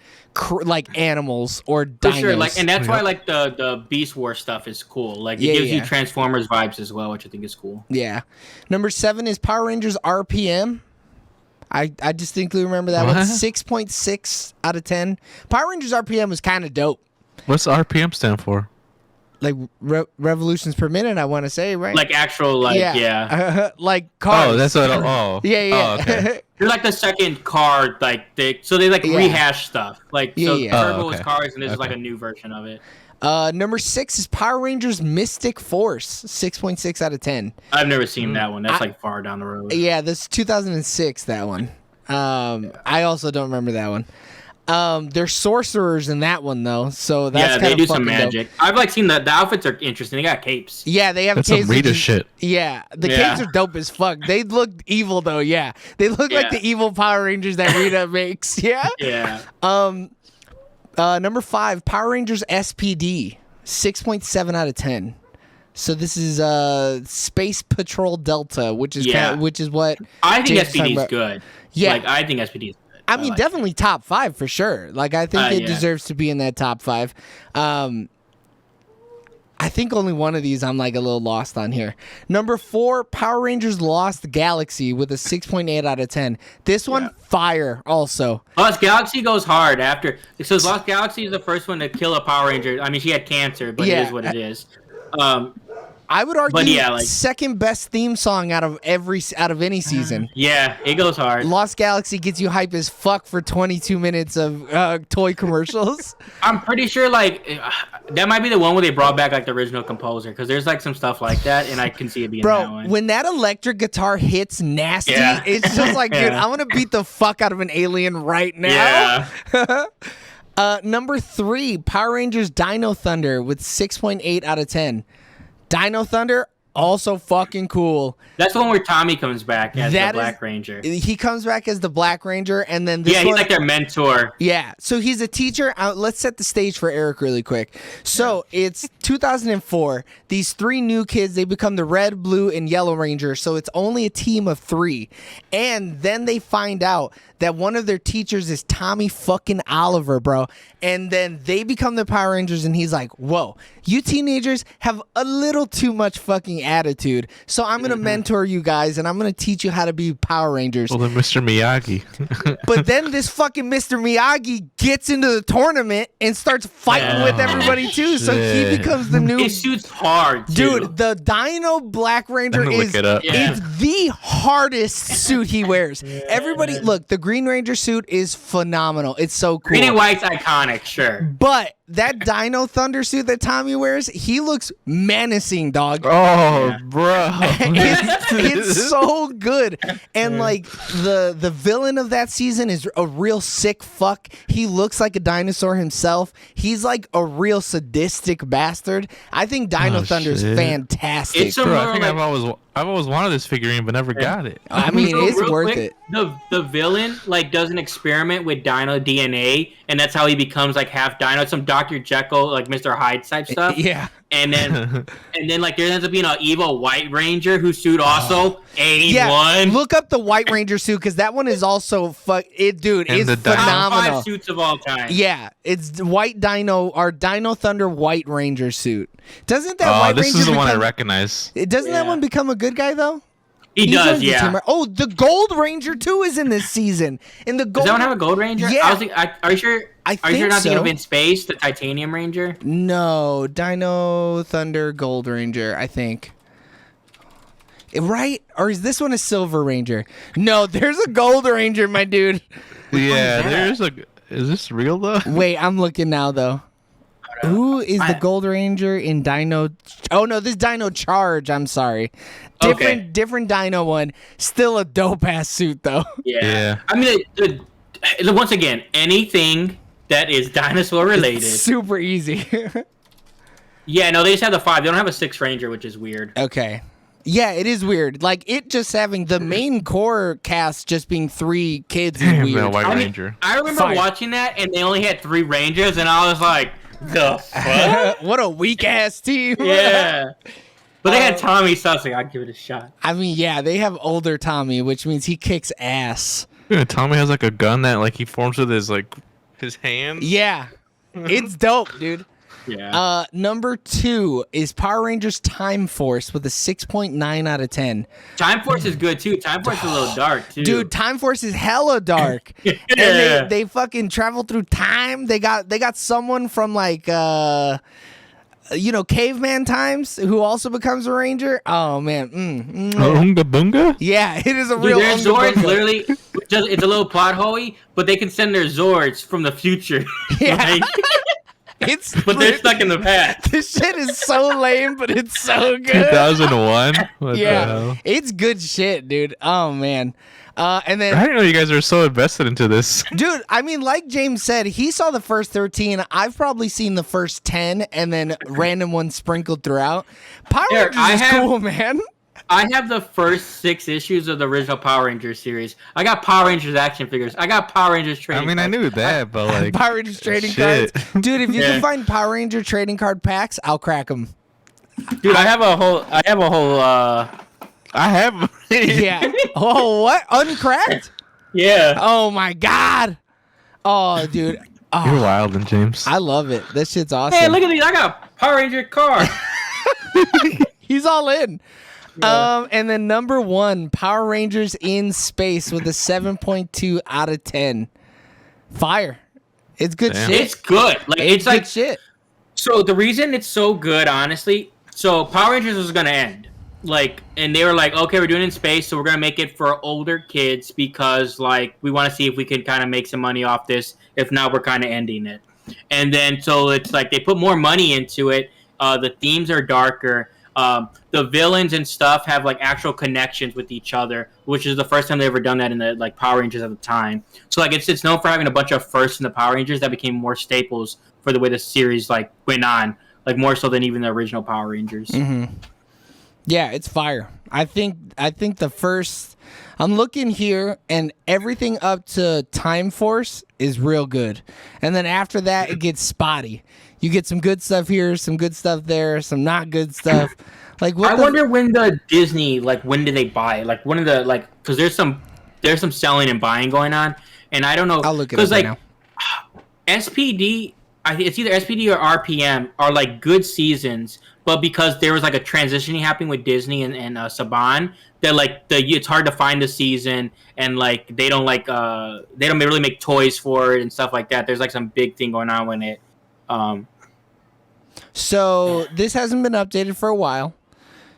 like animals or For dinos. sure, like, and that's why like the Beast War stuff is cool. Like, it Yeah, gives yeah. you Transformers vibes as well, which I think is cool. Yeah. Number 7 is Power Rangers RPM. I distinctly remember that one. What? 6.6 out of 10. Power Rangers RPM was kind of dope. What's RPM stand for? like revolutions per minute. I want to say, right? Like actual, like yeah. Like cars. Oh, that's what. Oh, yeah. Oh, okay. They're like the second car, like they like rehash stuff. Like Turbo was cars, and this is like a new version of it. Number 6 is Power Rangers Mystic Force, 6.6 out of 10. I've never seen that one. That's like far down the road. Yeah, this is 2006. That one. I also don't remember that one. There's sorcerers in that one though, so that's yeah, they do some magic. Dope. I've like seen the outfits are interesting. They got capes. Yeah, they have that's capes. Some Rita shit. Yeah, the capes are dope as fuck. They look evil though. Yeah, they look like the evil Power Rangers that Rita makes. Yeah. Yeah. Number 5, Power Rangers SPD, 6.7 out of 10. So this is Space Patrol Delta, which is which is what I think James SPD is good. Yeah, like I think SPD is good. I mean, definitely top 5 for sure. Like, I think it deserves to be in that top 5. I think only one of these I'm like a little lost on here. Number 4, Power Rangers Lost Galaxy with a 6.8 out of 10. This one, fire also. Lost Galaxy goes hard after. So Lost Galaxy is the first one to kill a Power Ranger. I mean, she had cancer, but it is what it is. I would argue like, second best theme song out of any season. Yeah, it goes hard. Lost Galaxy gets you hype as fuck for 22 minutes of toy commercials. I'm pretty sure like that might be the one where they brought back like the original composer because there's like some stuff like that, and I can see it being that one. When that electric guitar hits nasty, it's just like, dude, I'm gonna beat the fuck out of an alien right now. Yeah. Number 3, Power Rangers Dino Thunder with 6.8 out of 10. Dino Thunder, also fucking cool. That's the one where Tommy comes back as the Black Ranger. He comes back as the Black Ranger, and then this he's like their mentor. Yeah, so he's a teacher. Let's set the stage for Eric really quick. So it's 2004. These 3 new kids, they become the Red, Blue, and Yellow Ranger. So it's only a team of 3. And then they find out that one of their teachers is Tommy fucking Oliver, bro. And then they become the Power Rangers, and he's like, whoa, you teenagers have a little too much fucking attitude. So I'm going to mentor you guys, and I'm going to teach you how to be Power Rangers. Well, then Mr. Miyagi. But then this fucking Mr. Miyagi gets into the tournament and starts fighting with everybody, too. So he becomes the new... His suit's hard, too. Dude, the Dino Black Ranger is it's the hardest suit he wears. Everybody, look, the Green Ranger suit is phenomenal. It's so cool. Green and white's iconic, sure. But that Dino Thunder suit that Tommy wears, he looks menacing, dog. Oh, bro. it's so good. And like the villain of that season is a real sick fuck. He looks like a dinosaur himself. He's like a real sadistic bastard. I think Dino Thunder is fantastic. It's I think I've always wanted this figurine but never got it. I mean, it's worth it. The villain like does an experiment with dino DNA, and that's how he becomes like half dino. It's some Dr. Jekyll, like Mr. Hyde type stuff. Yeah. And then like there ends up being an evil White Ranger whose suit also A1. Yeah, look up the White Ranger suit because that one is also dude, it's phenomenal. Top 5 suits of all time. Yeah, it's White Dino or Dino Thunder White Ranger suit. Doesn't that White Ranger? This is the one I recognize. Doesn't that one become a good guy though? He does, yeah. Oh, the Gold Ranger too is in this season. In the Gold, does that one have a Gold Ranger? Yeah. I was thinking, are you sure? Are you sure not thinking of In Space, the Titanium Ranger? No, Dino Thunder Gold Ranger, I think. Right? Or is this one a Silver Ranger? No, there's a Gold Ranger, my dude. Yeah, there's a... Is this real, though? Wait, I'm looking now, though. Who is the Gold Ranger in Dino... Oh, no, this Dino Charge. I'm sorry. Different Dino one. Still a dope-ass suit, though. Yeah. I mean, once again, anything that is dinosaur-related... Super easy. Yeah, no, they just have the 5. They don't have a 6 Ranger, which is weird. Okay. Yeah, it is weird. Like, it just having the main core cast just being 3 kids is weird. White Ranger. I remember watching that, and they only had 3 Rangers, and I was like, the fuck? What a weak-ass team. Yeah. But they had Tommy, so I was like, I'd give it a shot. I mean, yeah, they have older Tommy, which means he kicks ass. Yeah, Tommy has, like, a gun that, like, he forms with his, like, his hands. Yeah. It's dope, dude. Yeah. Number 2 is Power Rangers Time Force with a 6.9 out of 10. Time Force is good too. Time Force is a little dark too. Dude, Time Force is hella dark. And they fucking travel through time. They got someone from like caveman times, who also becomes a ranger. Oh man, Oonga boonga? yeah, it is a Dude, real. their Unga Zords Bunga. literally it's a little plot hole-y, but they can send their Zords from the future. Yeah. Like, It's but they're stuck in the past. This shit is so lame, but it's so good. 2001? What the Yeah, hell? it's good shit, dude. Oh man. And then I didn't know you guys were so invested into this. dude, I mean, like James said, he saw the first 13. I've probably seen the first 10 and then random ones sprinkled throughout. Power Eric, Rangers is cool, man. I have the first 6 issues of the original Power Rangers series. I got Power Rangers action figures. I got Power Rangers I trading. mean, I cards. knew that, but like Power Rangers trading shit. cards. Dude, if you Yeah. can find Power Ranger trading card packs, I'll crack them. Dude, I have a whole. I have. Yeah. Oh, what? Uncracked? Yeah. Oh, my God. Oh, dude. You're Oh, wild, and James. I love it. This shit's awesome. Hey, look at these! I got Power Ranger car. He's all in. Yeah. And then number 1, Power Rangers in Space with a 7.2 out of 10. Fire. It's good Damn. shit. It's good. Like It's it's good like shit. so. The reason it's so good, honestly. So Power Rangers was gonna end. Like, and they were like, okay, we're doing it in space, so we're gonna make it for older kids because, like, we want to see if we can kind of make some money off this. If not, we're kind of ending it. And then so it's like they put more money into it. The themes are darker. The villains and stuff have like actual connections with each other, which is the first time they ever done that in the like Power Rangers at the time. So like it's known for having a bunch of firsts in the Power Rangers that became more staples for the way the series like went on, like more so than even the original Power Rangers. Yeah, it's fire. I think the first, I'm looking here and everything up to Time Force is real good. And then after that it gets spotty. You get some good stuff here, some good stuff there, some not good stuff. Like what I wonder when the Disney, like, when do they buy it? Like, when of the, like, because there's some selling and buying going on, and I don't know. I'll look it up like, right now. SPD, I think it's either SPD or RPM are like good seasons, but because there was like a transitioning happening with Disney and Saban, that like it's hard to find the season, and like they don't really make toys for it and stuff like that. There's like some big thing going on when it. So this hasn't been updated for a while.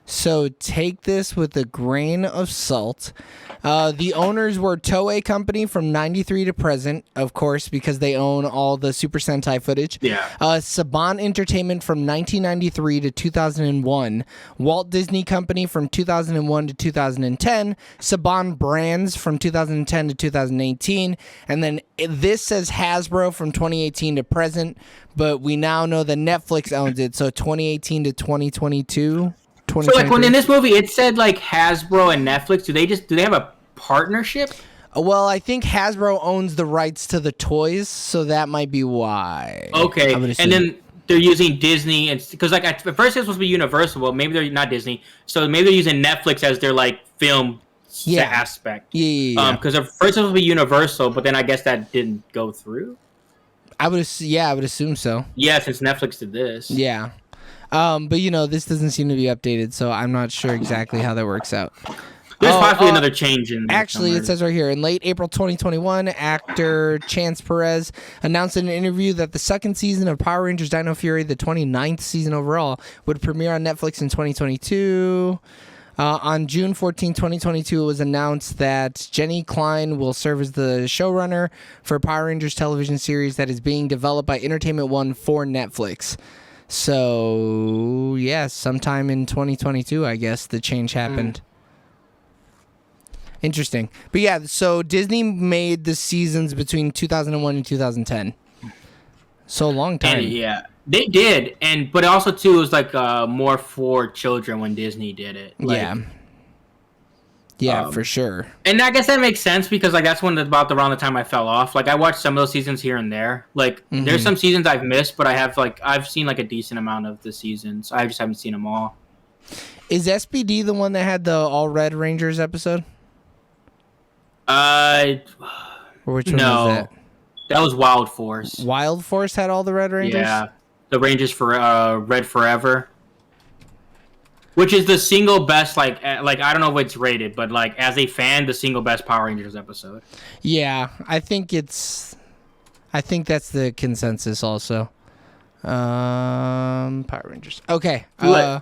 So take this with a grain of salt. The owners were Toei Company from 93 to present, of course, because they own all the Super Sentai footage. Yeah. Saban Entertainment from 1993 to 2001. Walt Disney Company from 2001 to 2010. Saban Brands from 2010 to 2018. And then this says Hasbro from 2018 to present, but we now know that Netflix owns it, so 2018 to 2022. So like when in this movie it said like Hasbro and Netflix, do they have a partnership? Well, I think Hasbro owns the rights to the toys, so that might be why. Okay, I would assume. and then they're using Disney, and because like at first it was supposed to be Universal, but maybe they're not Disney, so maybe they're using Netflix as their like film aspect. Yeah. Because at first it was supposed to be Universal, but then I guess that didn't go through. I would assume so. Yeah, since Netflix did this. Yeah. But this doesn't seem to be updated, so I'm not sure exactly how that works out. There's possibly another change in there Actually, somewhere. it says right here, in late April 2021, actor Chance Perez announced in an interview that the second season of Power Rangers Dino Fury, the 29th season overall, would premiere on Netflix in 2022. On June 14, 2022, it was announced that Jenny Klein will serve as the showrunner for Power Rangers television series that is being developed by Entertainment One for Netflix. So, yes, sometime in 2022, I guess, the change happened. Interesting. But yeah, so Disney made the seasons between 2001 and 2010. So a long time. And, yeah, they did, but also too it was like more for children when Disney did it. Like, yeah, for sure. And I guess that makes sense because like that's about around the time I fell off. Like I watched some of those seasons here and there. Like there's some seasons I've missed, but I've seen like a decent amount of the seasons. I just haven't seen them all. Is SPD the one that had the All Red Rangers episode? Or which one was that? That was Wild Force. Wild Force had all the Red Rangers? Yeah. The Rangers for Red Forever. Which is the single best, like I don't know if it's rated, but like as a fan, the single best Power Rangers episode. Yeah, I think that's the consensus also. Power Rangers. Okay. Yeah.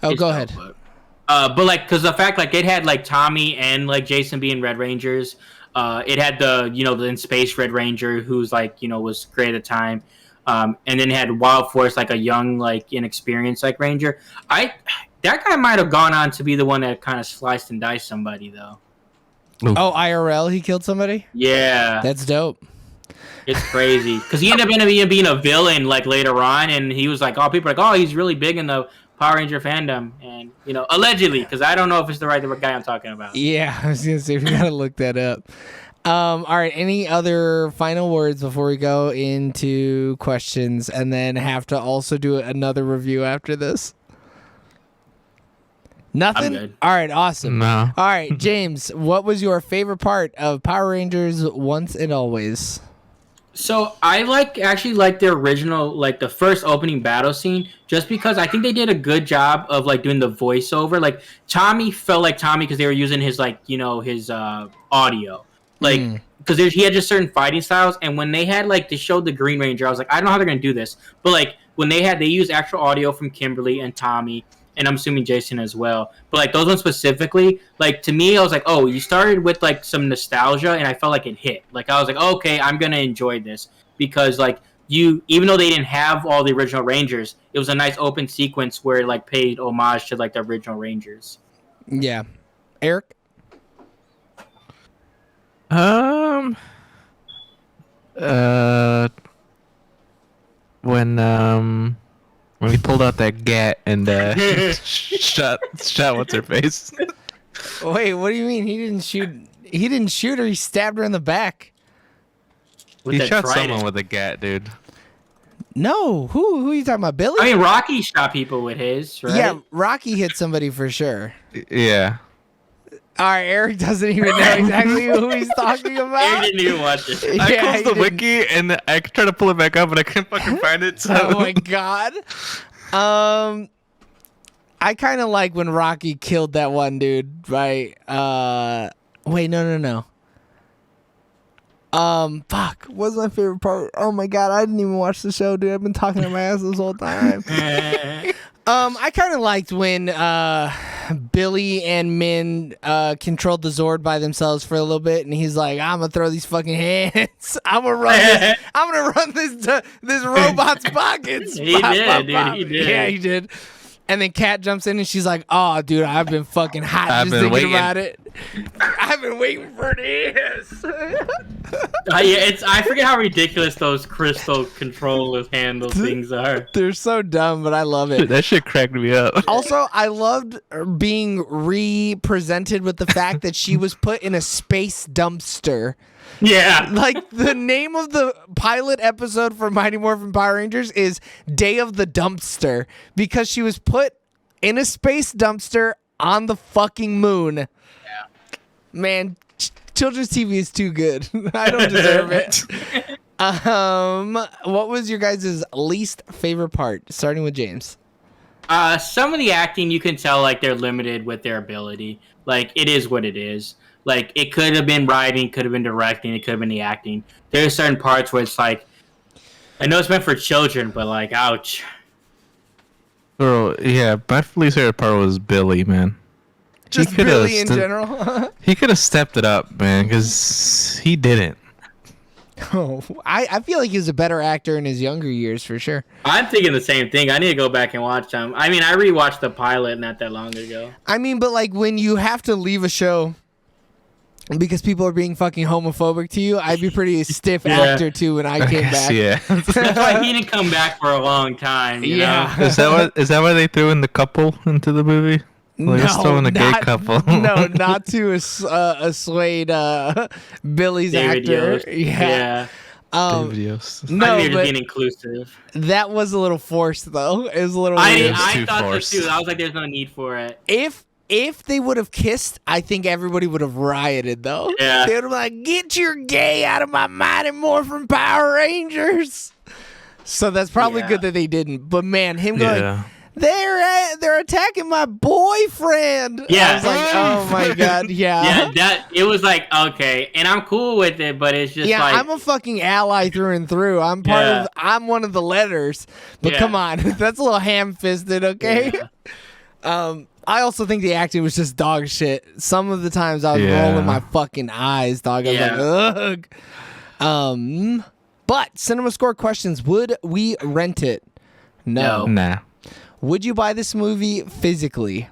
Oh, go ahead. But like, cause the fact like it had like Tommy and like Jason being Red Rangers. It had the the in space Red Ranger who's like was great at the time. And then it had Wild Force, like a young like inexperienced like Ranger. That guy might have gone on to be the one that kind of sliced and diced somebody though. Oof. Oh, IRL, he killed somebody? Yeah, That's dope. it's crazy because he ended up being a villain like later on, and he was like, oh, people are like, oh, he's really big in the Power Ranger fandom, and allegedly, because I don't know if it's the right guy I'm talking about. Yeah, I was gonna say we gotta look that up. All right, any other final words before we go into questions, and then have to also do another review after this? Nothing? I'm good. All right, awesome. No. All right, James, what was your favorite part of Power Rangers Once and Always? So I actually like the original, like the first opening battle scene, just because I think they did a good job of like doing the voiceover. Like Tommy felt like Tommy because they were using his his audio, like because he had just certain fighting styles. And when they had they showed the Green Ranger, I was like, I don't know how they're gonna do this, but like when they used actual audio from Kimberly and Tommy. And I'm assuming Jason as well. But like those ones specifically, like to me, I was like, oh, you started with like some nostalgia, and I felt like it hit. Like I was like, oh, okay, I'm gonna enjoy this because like even though they didn't have all the original Rangers, it was a nice open sequence where it like paid homage to like the original Rangers. Yeah, Eric. When he pulled out that gat and shot what's her face. Wait, what do you mean? He didn't shoot her. He stabbed her in the back. With He that shot trident. someone with a gat, dude. No, who are you talking about? Billy? I mean, Rocky shot people with his, right? Yeah, Rocky hit somebody for sure. Yeah. All right, Eric doesn't even know exactly who he's talking Eric about. didn't even watch it. I Yeah, closed he the didn't. wiki and I tried to pull it back up, but I couldn't fucking find it. So. Oh my god. I kind of like when Rocky killed that one dude, right? Wait, no. Fuck. What's my favorite part? Oh my god, I didn't even watch the show, dude. I've been talking to my ass this whole time. I kind of liked when Billy and Min controlled the Zord by themselves for a little bit, and he's like, "I'm gonna throw these fucking hands. I'm gonna run this robot's pockets." He did, dude. He did. Yeah, he did. And then Kat jumps in and she's like, "Oh, dude, I've been fucking hot just thinking waiting. about it. I've been waiting for this." I forget how ridiculous those crystal controller handle things are. They're so dumb, but I love it. Dude, that shit cracked me up. Also, I loved being re-presented with the fact that she was put in a space dumpster. Yeah. Like, the name of the pilot episode for Mighty Morphin Power Rangers is Day of the Dumpster because she was put in a space dumpster on the fucking moon. Yeah. Man, children's TV is too good. I don't deserve it. What was your guys' least favorite part? Starting with James. Some of the acting, you can tell like they're limited with their ability. Like it is what it is. Like it could have been writing, could have been directing, it could have been the acting. There are certain parts where it's like, I know it's meant for children, but like, ouch. Bro, yeah, my least favorite part was Billy, man. Just Billy in general. He could have stepped it up, man, because he didn't. Oh, I feel like he was a better actor in his younger years for sure. I'm thinking the same thing. I need to go back and watch them. I mean, I rewatched the pilot not that long ago. I mean, but like when you have to leave a show because people are being fucking homophobic to you, I'd be pretty stiff Yeah. actor too when I came back. Yeah. That's why he didn't come back for a long time. You Yeah. know? Is that why they threw in the couple into the movie? Well, they just throwing a gay couple. No, not to assuade Billy's David actor. Yost. Yeah. David Yost. No, I mean, but being inclusive. that was a little forced though. It was a little I weird. too thought forced. so too. I was like, there's no need for it. If they would have kissed, I think everybody would have rioted though. Yeah. They would have been like, "Get your gay out of my Mighty Morphin Power Rangers." So that's probably Yeah. good that they didn't. But man, him going, Yeah. they're attacking my boyfriend. Yeah. I was like, oh my god, yeah. Yeah, it was like, okay, and I'm cool with it, but it's just Yeah, like, I'm a fucking ally through and through. I'm one of the letters. But Yeah. come on, that's a little ham-fisted, okay? yeah. I also think the acting was just dog shit. Some of the times I was Yeah. rolling my fucking eyes, dog. I was like, ugh. But cinema score questions: would we rent it? No. Nah. Would you buy this movie physically?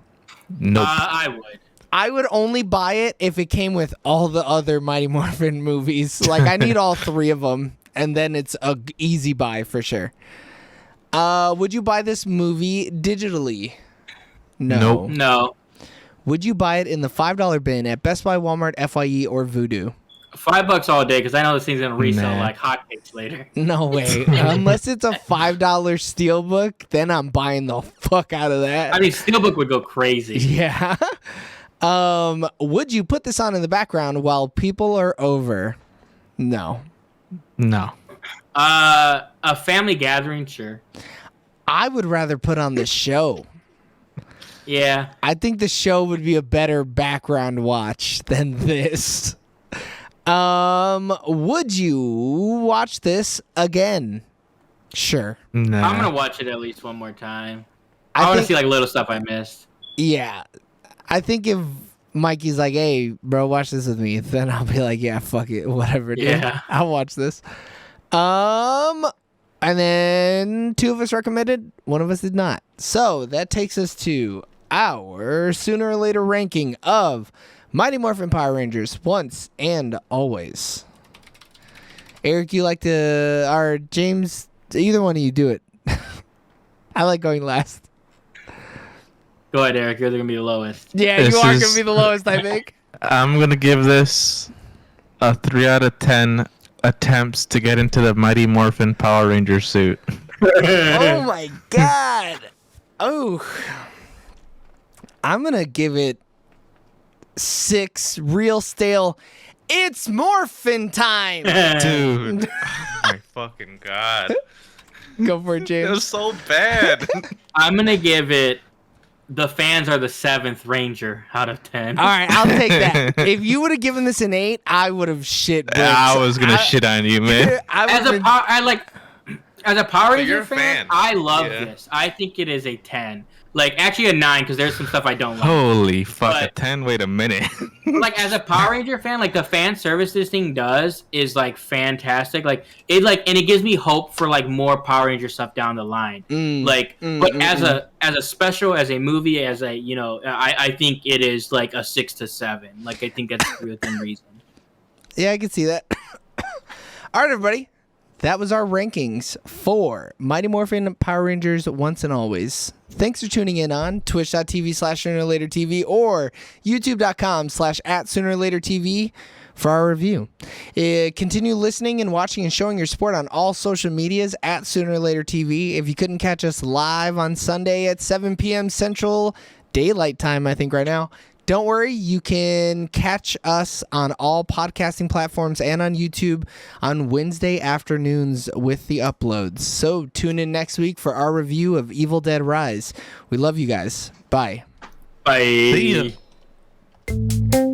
Nope. I would. I would only buy it if it came with all the other Mighty Morphin movies. Like, I need all three of them, and then it's a easy buy for sure. Would you buy this movie digitally? No. Nope. No. Would you buy it in the $5 bin at Best Buy, Walmart, FYE, or Voodoo? $5 all day because I know this thing's gonna resell Nah. like hotcakes later. No way. Unless it's a $5 steelbook, then I'm buying the fuck out of that. I mean, Steelbook would go crazy. Yeah. Would you put this on in the background while people are over? No. No. A family gathering, sure. I would rather put on the show. Yeah. I think the show would be a better background watch than this. Would you watch this again? Sure. Nah. I'm gonna watch it at least one more time. I I want to think- see like little stuff I missed. Yeah. I think if Mikey's like, hey, bro, watch this with me, then I'll be like, yeah, fuck it. Whatever, dude. Yeah. I'll watch this. And then 2 of us recommended, 1 of us did not. So that takes us to our sooner or later ranking of Mighty Morphin Power Rangers once and always. Eric, you like to, or James, either one of you do it. I like going last. Go ahead, Eric. You're gonna be the lowest. Yeah, This you are is- going to be the lowest, I think. I'm gonna give this a 3 out of 10 attempts to get into the Mighty Morphin Power Ranger suit. Oh my god. Oh. I'm going to give it 6 real stale. It's Morphin time. Dude. Oh my fucking god. Go for it, It James. was so bad. I'm gonna give it. The fans are the 7th Ranger out of 10. All right, I'll take that. If you would have given this an 8, I would have shit bricks. I was gonna shit on you, man. I As would've a been- as a Power But you're Ranger a fan, fan. I love Yeah. this. I think it is a 10. Like actually a 9 because there's some stuff I don't like. Holy fuck, a But- 10? Wait a minute. Like as a Power Ranger fan, like the fan service this thing does is like fantastic. Like and it gives me hope for like more Power Ranger stuff down the line. But as a special, as a movie, as a I think it is like a 6 to 7. Like I think that's within reason. Yeah, I can see that. All right, everybody. That was our rankings for Mighty Morphin Power Rangers Once and Always. Thanks for tuning in on twitch.tv/SoonerLaterTV or youtube.com/@SoonerLaterTV for our review. Continue listening and watching and showing your support on all social medias at SoonerLaterTV. If you couldn't catch us live on Sunday at 7 p.m. Central Daylight Time, I think right now, don't worry, you can catch us on all podcasting platforms and on YouTube on Wednesday afternoons with the uploads. So tune in next week for our review of Evil Dead Rise. We love you guys. Bye. Bye. See ya.